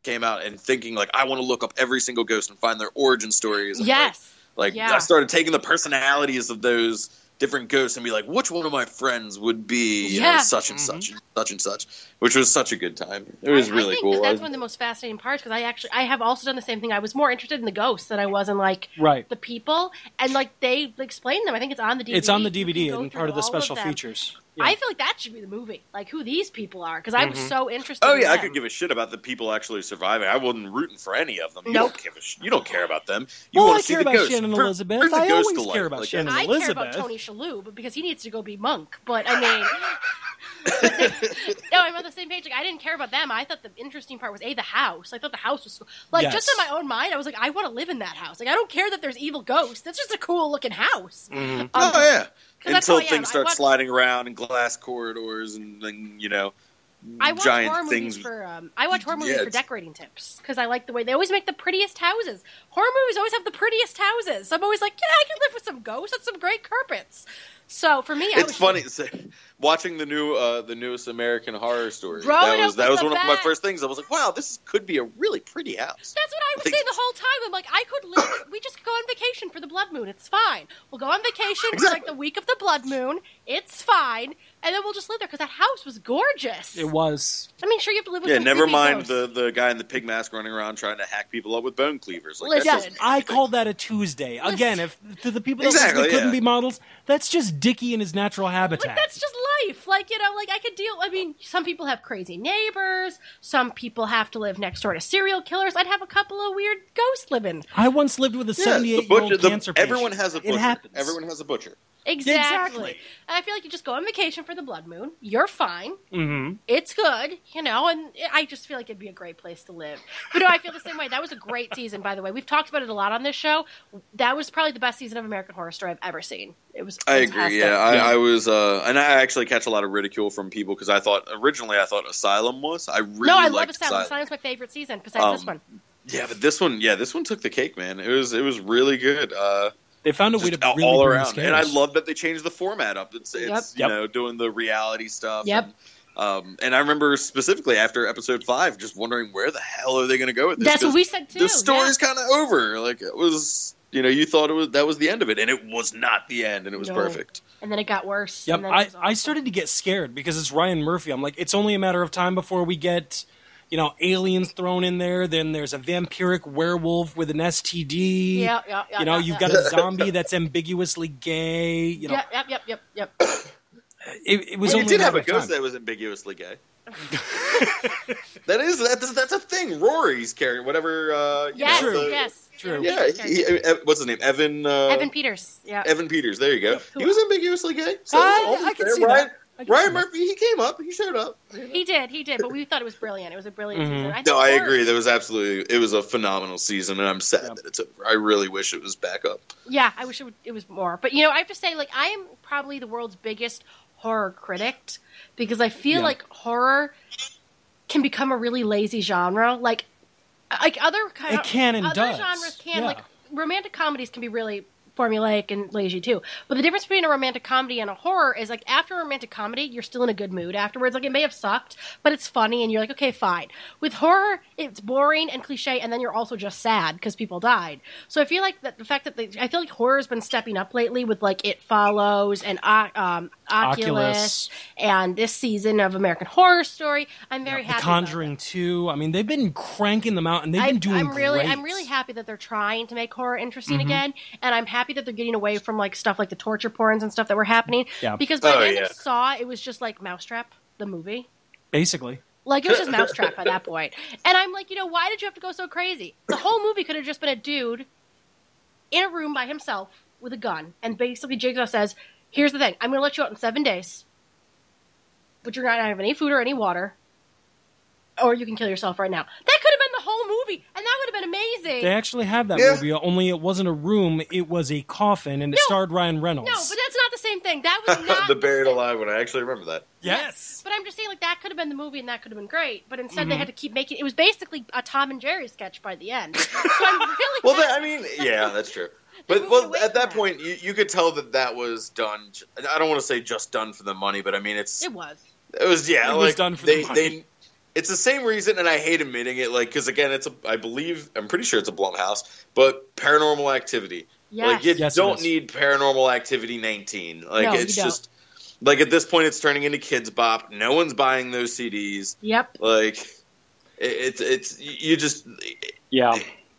came out, and thinking, like, I want to look up every single ghost and find their origin stories. And I started taking the personalities of those different ghosts and be like, which one of my friends would be such and such and such and such, which was such a good time. It was really cool. That's one of the most fascinating parts, because I have also done the same thing. I was more interested in the ghosts than I was in, like, the people, and, like, they explain them. I think it's on the DVD. It's on the DVD and part of the special features. I feel like that should be the movie. Like, who these people are. Because I was so interested Oh, in yeah, I them. could give a shit about the people actually surviving. I wasn't rooting for any of them. You Nope. You don't care about them. You Well, want I to see care the about ghost. Shannon Elizabeth. Bring the I ghost always to care life. about Like, Shannon I Elizabeth. care about Tony Shalhoub because he needs to go be monk. But, I mean... no, I'm on the same page. Like, I didn't care about them. I thought the interesting part was, the house. I thought the house was... Like, just in my own mind, I was like, I want to live in that house. Like, I don't care that there's evil ghosts. That's just a cool-looking house. Oh, yeah. Until that's how I am. things start sliding around in glass corridors and then, I watch giant horror things. movies for decorating tips because I like the way they always make the prettiest houses. Horror movies always have the prettiest houses. So I'm always like, I can live with some ghosts and some great carpets. So for me, it's funny watching the newest American Horror Story. Bro, that was one of my first things. I was like, wow, this could be a really pretty house. That's what I was saying the whole time. I'm like, I could live. We just go on vacation for the blood moon. It's fine. We'll go on vacation for like the week of the blood moon. It's fine. And then we'll just live there because that house was gorgeous. It was. I mean, sure, you have to live with some never creepy mind ghosts. the guy in the pig mask running around trying to hack people up with bone cleavers. Like, Listen, I call that a Tuesday. Again, if to the people that Exactly, listen, couldn't yeah. be models, that's just Dickie in his natural habitat. Like, that's just life. Like, I could deal... I mean, some people have crazy neighbors. Some people have to live next door to serial killers. I'd have a couple of weird ghosts living. I once lived with a 78-year-old cancer patient. Everyone has a butcher. It happens. Everyone has a butcher. Exactly. And I feel like you just go on vacation for the blood moon. You're fine. Mm-hmm. It's good, and I just feel like it'd be a great place to live. But no, I feel the same way. That was a great season, by the way. We've talked about it a lot on this show. That was probably the best season of American Horror Story I've ever seen. It was fantastic. I agree. Yeah, I was, and I actually catch a lot of ridicule from people because originally I thought Asylum was. I love liked Asylum. Asylum's my favorite season besides this one. Yeah, but this one took the cake, man. It was really good. They found a way to really all bring around, scares. and I love that they changed the format up. It's doing the reality stuff. Yep. And I remember specifically after episode 5, just wondering where the hell are they going to go with this? That's what we said too. The story's kind of over. Like it was, you thought that was the end of it, and it was not the end, and it was perfect. And then it got worse. Yep. And then it was awful. I started to get scared because it's Ryan Murphy. I'm like, it's only a matter of time before we get, aliens thrown in there. Then there's a vampiric werewolf with an STD. Yeah. You've got a zombie that's ambiguously gay. Yep. It was It only did a have matter a of ghost time. that was ambiguously gay. That's a thing. Rory's character, whatever. Yes. True. Yeah, what's his name? Evan Peters. Yeah. Evan Peters. There you go. He was ambiguously gay. So I can see that. Ryan Murphy, he came up. He showed up. He did. But we thought it was brilliant. It was a brilliant season. I agree. It was a phenomenal season, and I'm sad that it's over. I really wish it was back up. Yeah, I wish it was more. But, I have to say, I am probably the world's biggest horror critic because I feel like horror can become a really lazy genre. Like other it can and other does. genres can. Yeah. Like romantic comedies can be really formulaic and lazy too. But the difference between a romantic comedy and a horror is after a romantic comedy, you're still in a good mood afterwards. It may have sucked, but it's funny and you're like, okay, fine. With horror, it's boring and cliche, and then you're also just sad because people died. So I feel like that the fact that I feel like horror has been stepping up lately with It Follows and Oculus and this season of American Horror Story. I'm very happy. The Conjuring 2. I mean, they've been cranking them out, and they've been doing great. I'm really happy that they're trying to make horror interesting again, and I'm happy that they're getting away from stuff like the torture porns and stuff that were happening. Yeah. Because by the end of Saw, it was just like Mousetrap, the movie. Basically. It was just Mousetrap by that point. And I'm like, why did you have to go so crazy? The whole movie could have just been a dude in a room by himself with a gun, and basically Jigsaw says, here's the thing, I'm going to let you out in 7 days, but you're not going to have any food or any water, or you can kill yourself right now. That could have been the whole movie, and that would have been amazing. They actually have that movie, only it wasn't a room, it was a coffin, and it starred Ryan Reynolds. No, but that's not the same thing. That was not The Buried Alive one. I actually remember that. Yes. But I'm just saying, that could have been the movie, and that could have been great. But instead, they had to keep making. It was basically a Tom and Jerry sketch by the end. So I'm really that's true. But at that point, you could tell that was done. I don't want to say just done for the money, but I mean, it was. It was done for the money. It's the same reason, and I hate admitting it, because again, I'm pretty sure it's a Blumhouse, but Paranormal Activity. Yes. You don't need Paranormal Activity 19. It's just, at this point, it's turning into Kids Bop. No one's buying those CDs. Yep. It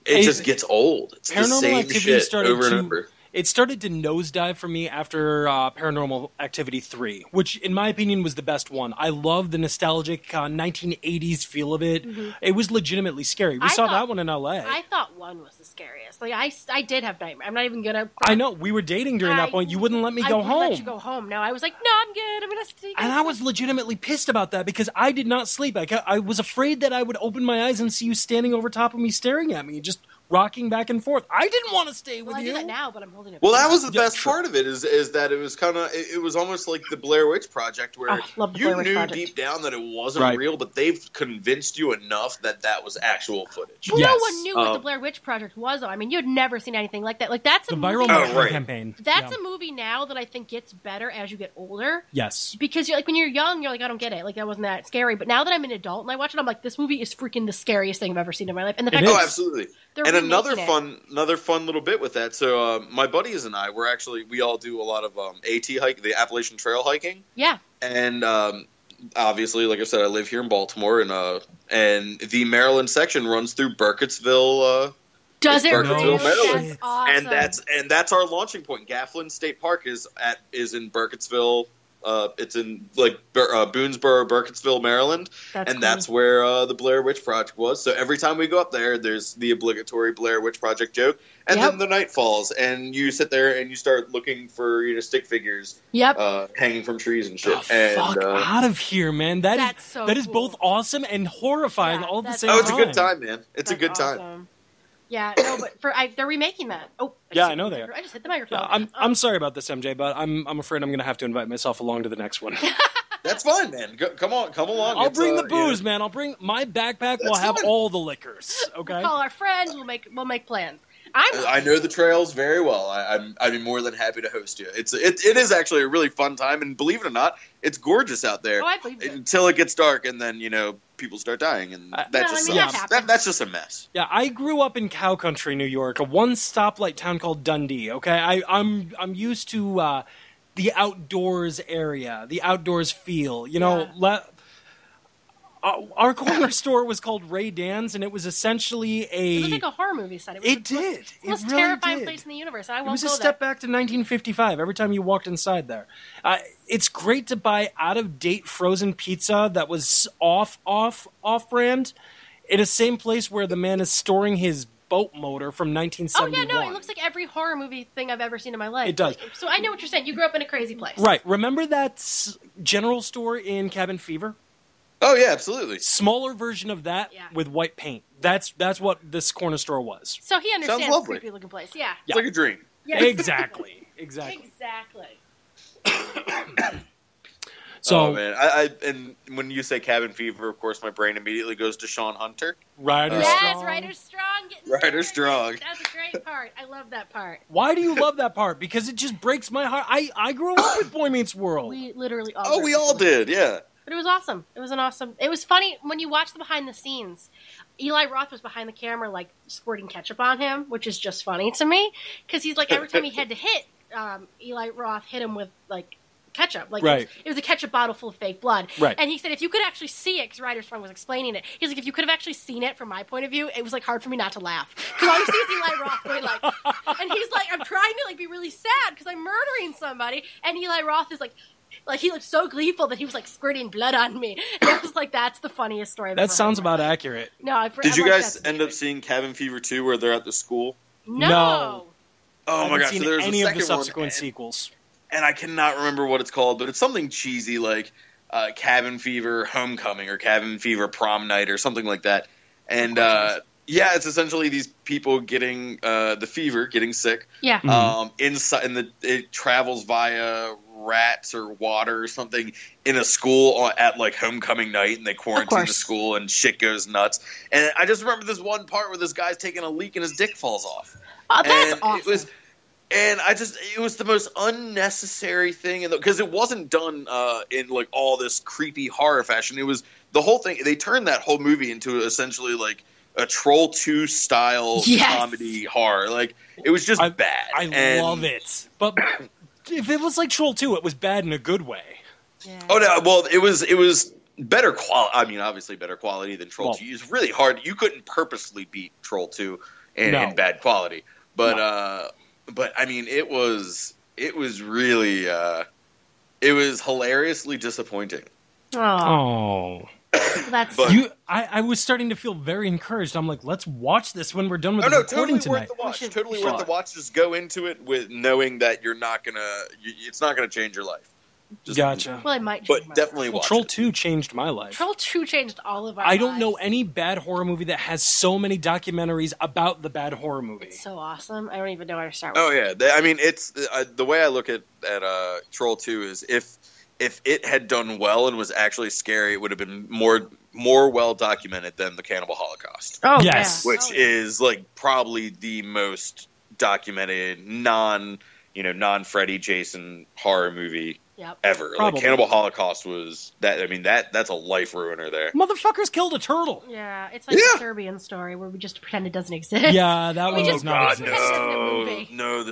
just gets old. It's the same shit over and over. It started to nosedive for me after Paranormal Activity 3, which, in my opinion, was the best one. I love the nostalgic 1980s feel of it. Mm-hmm. It was legitimately scary. We saw that one in L.A. I thought 1 was the scariest. Like, I did have nightmares. I'm not even going to... I know. We were dating during that point. You wouldn't let me go home. I wouldn't let you go home. No, I was like, no, I'm good. I'm going to stay. And I was legitimately pissed about that because I did not sleep. I was afraid that I would open my eyes and see you standing over top of me staring at me, just rocking back and forth. I didn't want to stay with you. I do that now, but I'm holding it. Well, that was the best part of it is that it was kind of it was almost like the Blair Witch Project where you knew deep down that it wasn't real, but they've convinced you enough that was actual footage. Well, no one knew what the Blair Witch Project was, though. I mean, you had never seen anything like that. Like that's a viral marketing campaign. That's a movie now that I think gets better as you get older. Yes, because you're like when you're young, you're like, I don't get it. Like that wasn't that scary. But now that I'm an adult and I watch it, I'm like, this movie is freaking the scariest thing I've ever seen in my life. And the fact absolutely. And another fun little bit with that. So my buddies and I, we all do a lot of AT hike, the Appalachian Trail hiking. Yeah. And obviously, like I said, I live here in Baltimore, and the Maryland section runs through Burkittsville. Does it really? Maryland. That's awesome. And that's our launching point. Gafflin State Park is in Burkittsville. It's in Boonesboro, Burkittsville, Maryland, that's where the Blair Witch Project was. So every time we go up there, there's the obligatory Blair Witch Project joke, and then the night falls, and you sit there and you start looking for stick figures, hanging from trees and shit. Fuck out of here, man! That is both awesome and horrifying all at the same time. Oh, it's a good time, man. It's a good time. Yeah, no, but they're remaking that. Oh, I know they are. I just hit the microphone. Yeah, I'm sorry about this, MJ, but I'm afraid I'm going to have to invite myself along to the next one. That's fine, man. Come along. I'll bring the booze, man. I'll bring my backpack. Will have all the liquors. Okay. We'll call our friends. We'll make plans. I know the trails very well. I'd be more than happy to host you. It is actually a really fun time, and believe it or not, it's gorgeous out there. Oh, I believe it. Until it gets dark, and then people start dying, and that's just a mess. Yeah, I grew up in Cow Country, New York, a one stoplight town called Dundee. Okay, I'm used to the outdoors area, the outdoors feel. Our corner store was called Ray Dan's, and it was essentially It was like a horror movie set. It did. It's the most terrifying place in the universe. I won't go there. It was a step back to 1955 every time you walked inside there. It's great to buy out-of-date frozen pizza that was off-brand in the same place where the man is storing his boat motor from 1971. Oh, yeah, no, it looks like every horror movie thing I've ever seen in my life. It does. So I know what you're saying. You grew up in a crazy place. Right. Remember that general store in Cabin Fever? Oh, yeah, absolutely. Smaller version of that with white paint. That's what this corner store was. So he understands the creepy looking place. Yeah. It's like a dream. Yeah. Exactly. So, man, and when you say Cabin Fever, of course, my brain immediately goes to Sean Hunter. Ryder Strong. Ryder Strong. That's a great part. I love that part. Why do you love that part? Because it just breaks my heart. I grew up with Boy Meets World. We literally all we all did, yeah. But it was awesome. It was funny when you watch the behind the scenes. Eli Roth was behind the camera, like, squirting ketchup on him, which is just funny to me. Because he's like, every time he had to hit, Eli Roth hit him with, like, ketchup. Like, it was a ketchup bottle full of fake blood. Right. And he said, if you could actually see it, because Ryder Strong was explaining it, he's like, if you could have actually seen it from my point of view, it was, like, hard for me not to laugh. Because all you see is Eli Roth going, like, and he's like, I'm trying to, like, be really sad because I'm murdering somebody. And Eli Roth is like, he looked so gleeful that he was like squirting blood on me. And I was like, that's the funniest story I've ever heard. That sounds about accurate. No, did you guys end up seeing Cabin Fever 2 where they're at the school? No. Oh my gosh! So there's any of the subsequent sequels, and I cannot remember what it's called, but it's something cheesy like Cabin Fever Homecoming or Cabin Fever Prom Night or something like that. And it's essentially these people getting the fever, getting sick. Yeah. Inside, it travels via rats or water or something in a school at like homecoming night, and they quarantine the school and shit goes nuts. And I just remember this one part where this guy's taking a leak and his dick falls off. Oh, that's awesome. It was the most unnecessary thing, because it wasn't done in like all this creepy horror fashion. It was the whole thing. They turned that whole movie into essentially like a Troll 2 style comedy horror. Like, it was just bad. I love it, but if it was like Troll 2, it was bad in a good way. Yeah. Oh no! Well, it was better quality. I mean, obviously better quality than Troll 2. It's really hard. You couldn't purposely beat Troll 2 in bad quality. But but I mean, it was really it was hilariously disappointing. Oh. That's But- I was starting to feel very encouraged. I'm like, let's watch this when we're done with Oh the no, recording totally tonight. worth the watch. should- Totally we worth should. the watch. Just go into it with knowing that you're not gonna. It's not gonna change your life. Just, Gotcha. well, I might. But change my definitely Well, watch Troll it. 2 changed my life. Troll 2 changed all of our I don't know lives. any bad horror movie that has so many documentaries about the bad horror movie. It's so awesome. I don't even know where to start with. Oh yeah, I mean, it's the way I look at Troll 2 is if it had done well and was actually scary, it would have been more well documented than the Cannibal Holocaust, Oh, Yes. yeah. which Oh, yeah. is like probably the most documented non Freddy Jason horror movie Yep. ever. Probably. Like Cannibal Holocaust was that. I mean that's a life ruiner there. Motherfuckers killed a turtle. Yeah, it's like Yeah. the Serbian story where we just pretend it doesn't exist. Yeah, that We one just- does not we exist. pretend it's in a movie. No,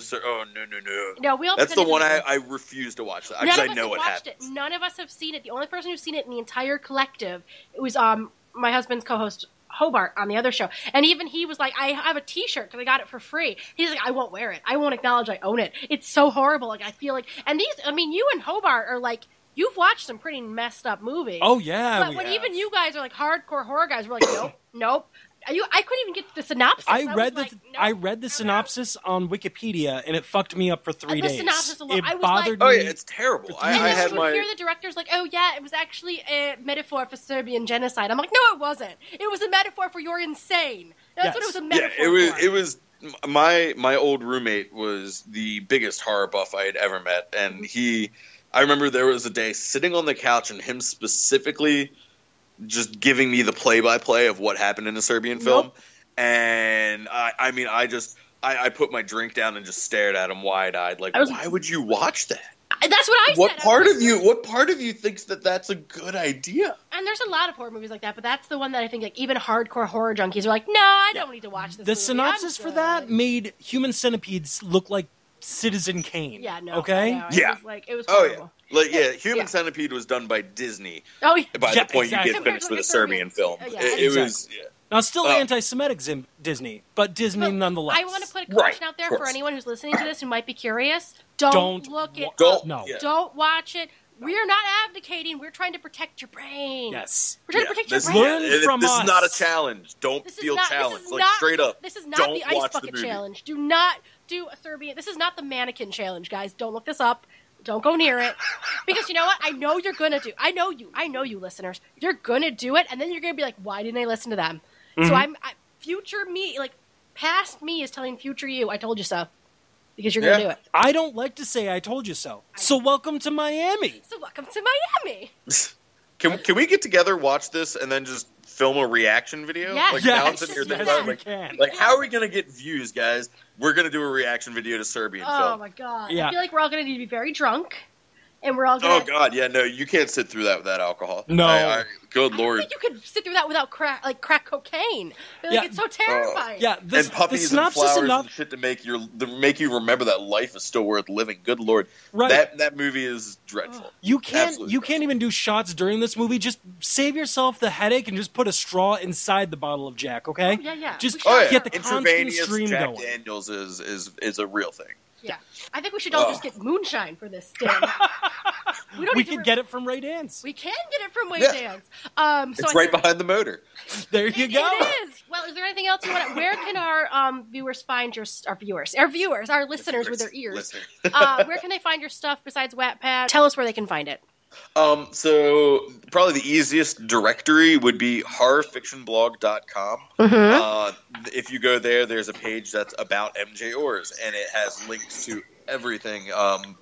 No, we all That's the pretend it one doesn't I exist. refuse to watch that None because of I us know have what watched happens. it. None of us have seen it. The only person who's seen it in the entire collective, it was my husband's co-host Hobart on the other show, and even he was like, "I have a T-shirt because I got it for free." He's like, "I won't wear it. I won't acknowledge I own it. It's so horrible. Like I feel like." And you and Hobart are like, you've watched some pretty messed up movies. Oh yeah, but we when have. even you guys are like hardcore horror guys, we're like, nope. I couldn't even get the synopsis. I read was the like, nope, I read the I'm out. synopsis on Wikipedia and it fucked me up for 3 The days. synopsis alone, It I was bothered Oh me. yeah, it's terrible. For I And then had you would my hear the director's like, "Oh yeah, it was actually a metaphor for Serbian genocide." I'm like, "No, it wasn't. It was a metaphor for you're insane. That's what it was a yeah. metaphor It was my old roommate was the biggest horror buff I had ever met, and I remember there was a day sitting on the couch and him specifically just giving me the play-by-play of what happened in a Serbian film. And I put my drink down and just stared at him wide-eyed, like, why would you watch that? That's what I said. What I was part like, of you? What part of you thinks that that's a good idea? And there's a lot of horror movies like that, but that's the one that I think like even hardcore horror junkies are like, "No, I don't need to watch this." The movie. synopsis I'm for good." that made human centipedes look like Citizen Kane. Yeah, no. Okay. I know. Yeah. It was Oh horrible. yeah, like Human Yeah. Centipede was done by Disney. Oh yeah. By Yeah, the point exactly. you get finished with a Serbian film, Yeah, it was. Yeah. Now, still Oh. anti-Semitic Disney, but Disney But nonetheless. I want to put a caution Right, out there of for course. anyone who's listening to this who might be curious. Don't look it Don't. up. No. Yeah. Don't watch it. We are not abdicating. We're trying to protect your brain. Yes. We're trying to protect your this, brain. Learn from this us. is not a challenge. Don't This is feel not- this challenged. is Like not- straight up. This is not don't the ice watch bucket the movie. challenge. Do not do a Serbian. This is not the mannequin challenge, guys. Don't look this up. Don't go near it. Because you know what? I know you're gonna do. I know you, listeners. You're gonna do it, and then you're gonna be like, "Why didn't I listen to them?" Mm-hmm. So future me, like past me, is telling future you, "I told you so," because you're gonna Yeah. do it. I don't like to say I told you so. So welcome to Miami. So welcome to Miami. Can we get together, watch this, and then just film a reaction video? Yes. Like, Yes. now I'm sitting here thinking Yes, about, we like, can. like, how are we going to get views, guys? We're going to do a reaction video to Serbian Oh film. my god! Yeah. I feel like we're all gonna need to be very drunk, and we're all gonna. Oh, God, yeah, no, you can't sit through that without alcohol. No. Good I don't Lord. think you could sit through that without crack cocaine. Like, Yeah. it's so terrifying. Yeah, And the puppies and synopsis flowers enough. and shit to make you remember that life is still worth living. Good Lord. Right. That movie is dreadful. You can't Absolutely you can't even do shots during this movie. Just save yourself the headache and just put a straw inside the bottle of Jack, okay? Oh, yeah. Just We should- Oh, yeah. get the constant Intravenous stream Jack going. Daniels is a real thing. Yeah. I think we should all just get moonshine for this thing. We don't We need to could get it from Ray Dance. We can get it from Way Yeah. Dance. So It's I right think- behind the motor. There you go. It is. Well, is there anything else you want? Where can our viewers find our listeners with their ears? Listeners. Where can they find your stuff besides Wattpad? Tell us where they can find it. So probably the easiest directory would be horrorfictionblog.com. If you go there, there's a page that's about MJ Orz, and it has links to everything.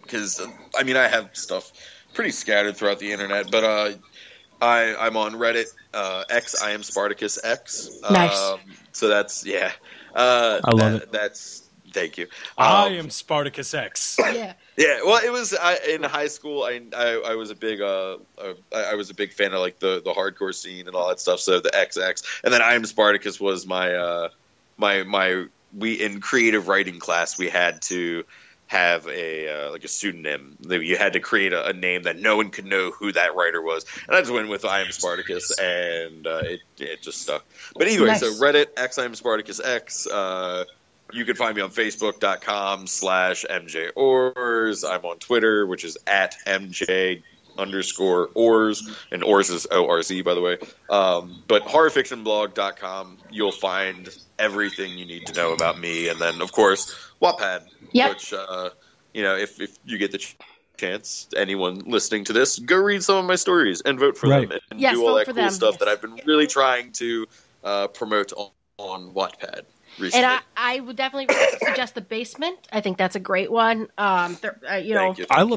Because I have stuff pretty scattered throughout the internet, but I'm on Reddit. X, I am Spartacus X. Nice. So that's I love it. That's thank you. I am Spartacus X. Yeah. Yeah, well, it was in high school. I was a big I was a big fan of like the hardcore scene and all that stuff. So the XX, and then I am Spartacus was my we in creative writing class we had to have a pseudonym. You had to create a name that no one could know who that writer was, and I just went with I am Spartacus, and it just stuck. But anyway, Nice. so Reddit X I am Spartacus X. you can find me on Facebook.com/MJ Orz. I'm on Twitter, which is at MJ_Orz, and Orz is ORZ, by the way. But horrorfictionblog.com, you'll find everything you need to know about me. And then, of course, Wattpad, which, if you get the chance, anyone listening to this, go read some of my stories and vote for them and do all that cool stuff that I've been really trying to promote on Wattpad recently. And I would definitely suggest The Basement. I think that's a great one. I love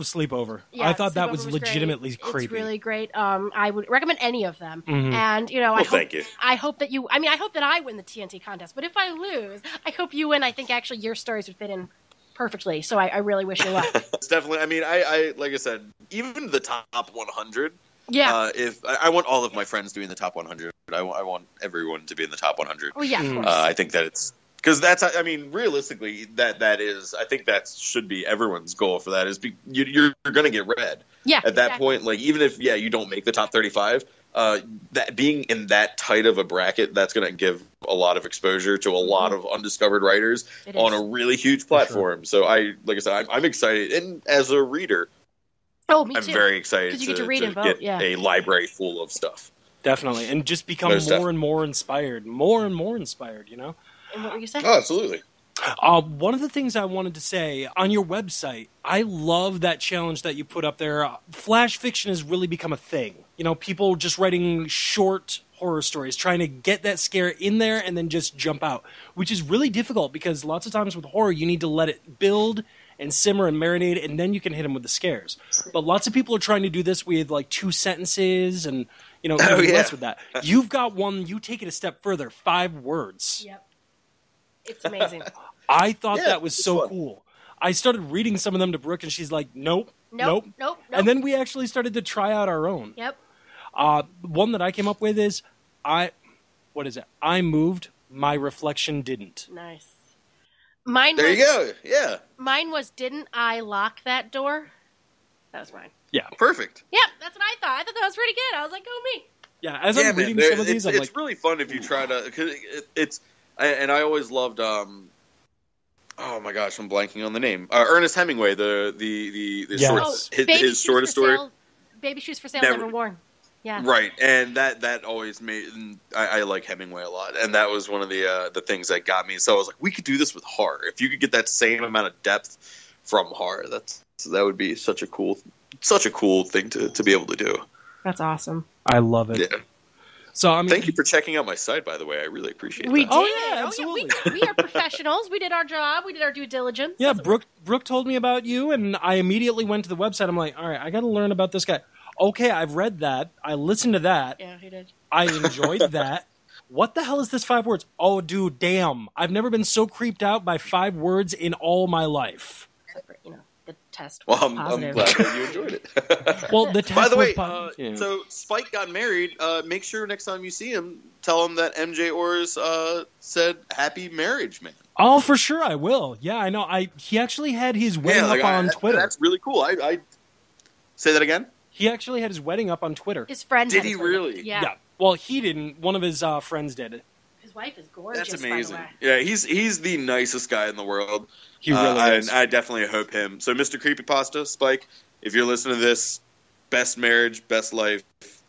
Sleepover. I thought that was legitimately creepy. It's really great. I would recommend any of them. Mm-hmm. And thank you. I hope that you. I mean, I hope that I win the TNT contest. But if I lose, I hope you win. I think actually your stories would fit in perfectly. So I really wish you luck. It's definitely. I mean, I like I said, even the top 100. Yeah. If I want all of my friends to be in the top 100, I want everyone to be in the top 100. Oh yeah, of course. I think that it's because that's. I mean, realistically, that is. I think that should be everyone's goal for that. Is you're going to get read. Yeah. At that point, like even if you don't make the top 35, that being in that tight of a bracket, that's going to give a lot of exposure to a lot of undiscovered writers on a really huge platform. So like I said, I'm excited, and as a reader. Oh, me too. I'm very excited you get to read and vote, get a library full of stuff. Definitely, and just become and more inspired, more and more inspired, And what were you saying? Oh, absolutely. One of the things I wanted to say, on your website, I love that challenge that you put up there. Flash fiction has really become a thing. People just writing short horror stories, trying to get that scare in there and then just jump out, which is really difficult because lots of times with horror, you need to let it build and simmer and marinate, and then you can hit them with the scares. But lots of people are trying to do this with like 2 sentences and less with that. You've got one. You take it a step further. 5 words. Yep, it's amazing. I thought that was so fun. Cool. I started reading some of them to Brooke, and she's like, "Nope." And then we actually started to try out our own. Yep. One that I came up with is I moved, my reflection didn't. Nice. There you go. Yeah. Mine was, didn't I lock that door? That was mine. Yeah. Perfect. Yep, that's what I thought. I thought that was pretty good. I was like, oh, me. Yeah, as I'm reading some of these, it's really fun if you try to, because and I always loved, oh my gosh, I'm blanking on the name. Ernest Hemingway, the his shortest story. Baby Shoes for Sale, Never Worn. Yeah. Right, and that always made. I like Hemingway a lot, and that was one of the things that got me. So I was like, we could do this with horror. If you could get that same amount of depth from horror, that would be such a cool thing to be able to do. That's awesome. I love it. Yeah. So thank you for checking out my site, by the way. I really appreciate we that. Did. Oh yeah, absolutely. We are professionals. We did our job. We did our due diligence. Yeah, Brooke told me about you, and I immediately went to the website. I'm like, all right, I got to learn about this guy. Okay, I've read that. I listened to that. Yeah, he did. I enjoyed that. What the hell is this 5 words? Oh, dude, damn. I've never been so creeped out by 5 words in all my life. Except for, the test was positive. I'm glad that you enjoyed it. Well, the test by the way, so Spike got married. Make sure next time you see him, tell him that MJ Orz said happy marriage, man. Oh, for sure I will. Yeah, I know. He actually had his wedding up on Twitter. That's really cool. I say that again? He actually had his wedding up on Twitter. His friend did he really? Yeah. Well, he didn't. One of his friends did. His wife is gorgeous. That's amazing. By the way. Yeah, he's the nicest guy in the world. He really is. I definitely hope him. So, Mr. Creepypasta, Spike, if you're listening to this, best marriage, best life,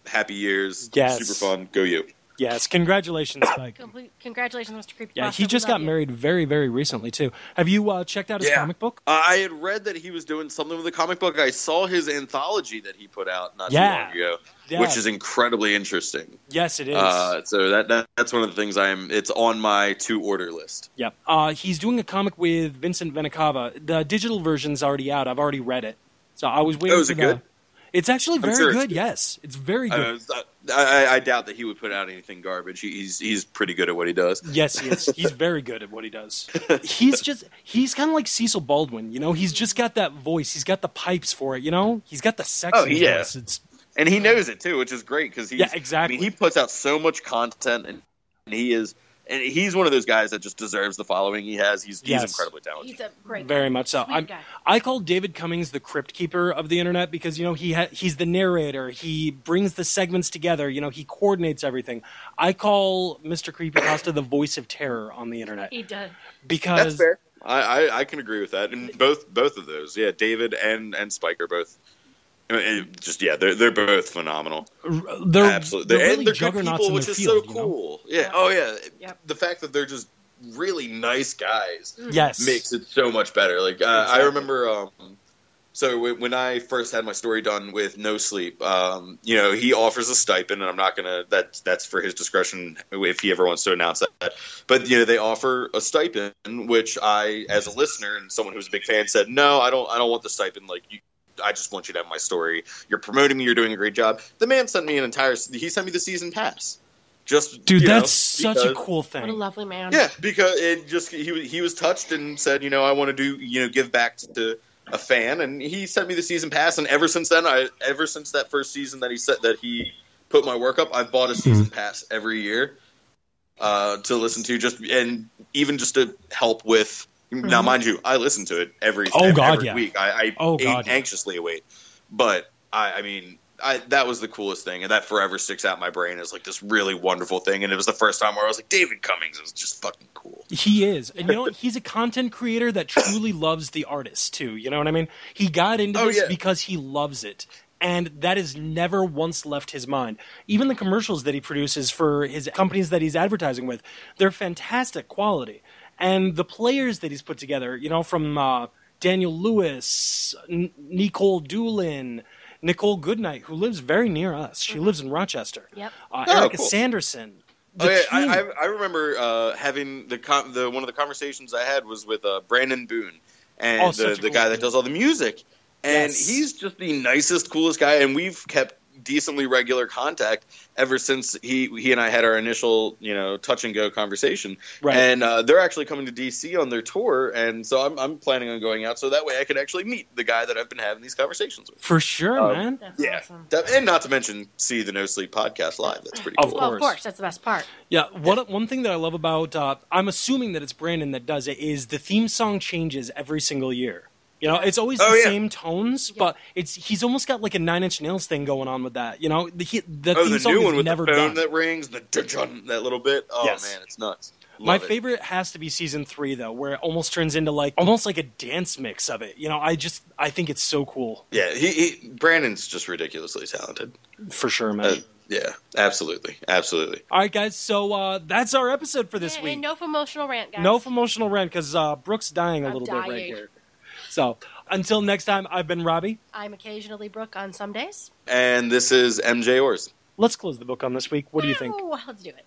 happy years, super fun. Go you. Yes, congratulations, Spike. Congratulations, Mr. Creepypasta. Yeah, he just got married very, very recently, too. Have you checked out his comic book? I had read that he was doing something with the comic book. I saw his anthology that he put out not too long ago, which is incredibly interesting. Yes, it is. So that's one of the things it's on my to-order list. Yeah. He's doing a comic with Vincent Venicava. The digital version's already out. I've already read it. So I was waiting for the... good? It's actually very good, yes. It's very good. I doubt that he would put out anything garbage. He's pretty good at what he does. Yes, he is. He's very good at what he does. He's kind of like Cecil Baldwin, He's just got that voice. He's got the pipes for it, He's got the sexy voice. And he knows it, too, which is great. Because exactly. I mean, he puts out so much content, and he is and he's one of those guys that just deserves the following he has. He's incredibly talented. He's a great Very much so. guy. I call David Cummings the crypt keeper of the internet because, he's the narrator. He brings the segments together. He coordinates everything. I call Mr. Creepypasta the voice of terror on the internet. He does. Because that's fair. I can agree with that. And both of those, David and Spike are both. They're both phenomenal. They're absolutely, really and they're juggernauts good people, in which their is field, so cool. Yeah. Oh yeah. Yep. The fact that they're just really nice guys, yes, makes it so much better. Like exactly. I remember, so when I first had my story done with No Sleep, he offers a stipend, and I'm not gonna. That's for his discretion if he ever wants to announce that. But they offer a stipend, which I, as a listener and someone who's a big fan, said no, I don't want the stipend. Like I just want you to have my story. You're promoting me. You're doing a great job. The man sent me he sent me the season pass. That's such a cool thing. What a lovely man. Yeah, because he was touched and said, I want to do, give back to a fan, and he sent me the season pass. And ever since then, ever since that first season that he said that he put my work up, I've bought a season pass every year to listen to, even just to help with. Now, mind you, I listen to it every week. I anxiously await. But, that was the coolest thing, and that forever sticks out in my brain as, like, this really wonderful thing. And it was the first time where I was like, David Cummings is just fucking cool. He is. And he's a content creator that truly loves the artist, too. You know what I mean? He got into this because he loves it. And that has never once left his mind. Even the commercials that he produces for his companies that he's advertising with, they're fantastic quality. And the players that he's put together, from Daniel Lewis, Nicole Doolin, Nicole Goodnight, who lives very near us. She lives in Rochester. Yep. Erica Sanderson. I remember having one of the conversations I had was with Brandon Boone, and the guy that does all the music. And he's just the nicest, coolest guy, and we've kept decently regular contact ever since he and I had our initial, touch and go conversation. Right. And they're actually coming to DC on their tour, and so I'm planning on going out so that way I can actually meet the guy that I've been having these conversations with. For sure, man. That's awesome. And not to mention see the No Sleep podcast live. That's pretty cool. Of course, that's the best part. Yeah, one thing that I love about I'm assuming that it's Brandon that does it is the theme song changes every single year. It's always the same tones, but he's almost got like a 9 Inch Nails thing going on with that. The theme song new one is with never the phone done. that rings, that little bit. Oh man, it's nuts. My favorite has to be season 3 though, where it almost turns into almost like a dance mix of it. I think it's so cool. Yeah, Brandon's just ridiculously talented. For sure, man. Yeah, absolutely. All right, guys. So that's our episode for this week. And no emotional rant, guys. No emotional rant because Brooke's dying a little bit right here. So, until next time, I've been Robbie. I'm occasionally Brooke on some days. And this is MJ Orz. Let's close the book on this week. What do you think? Let's do it.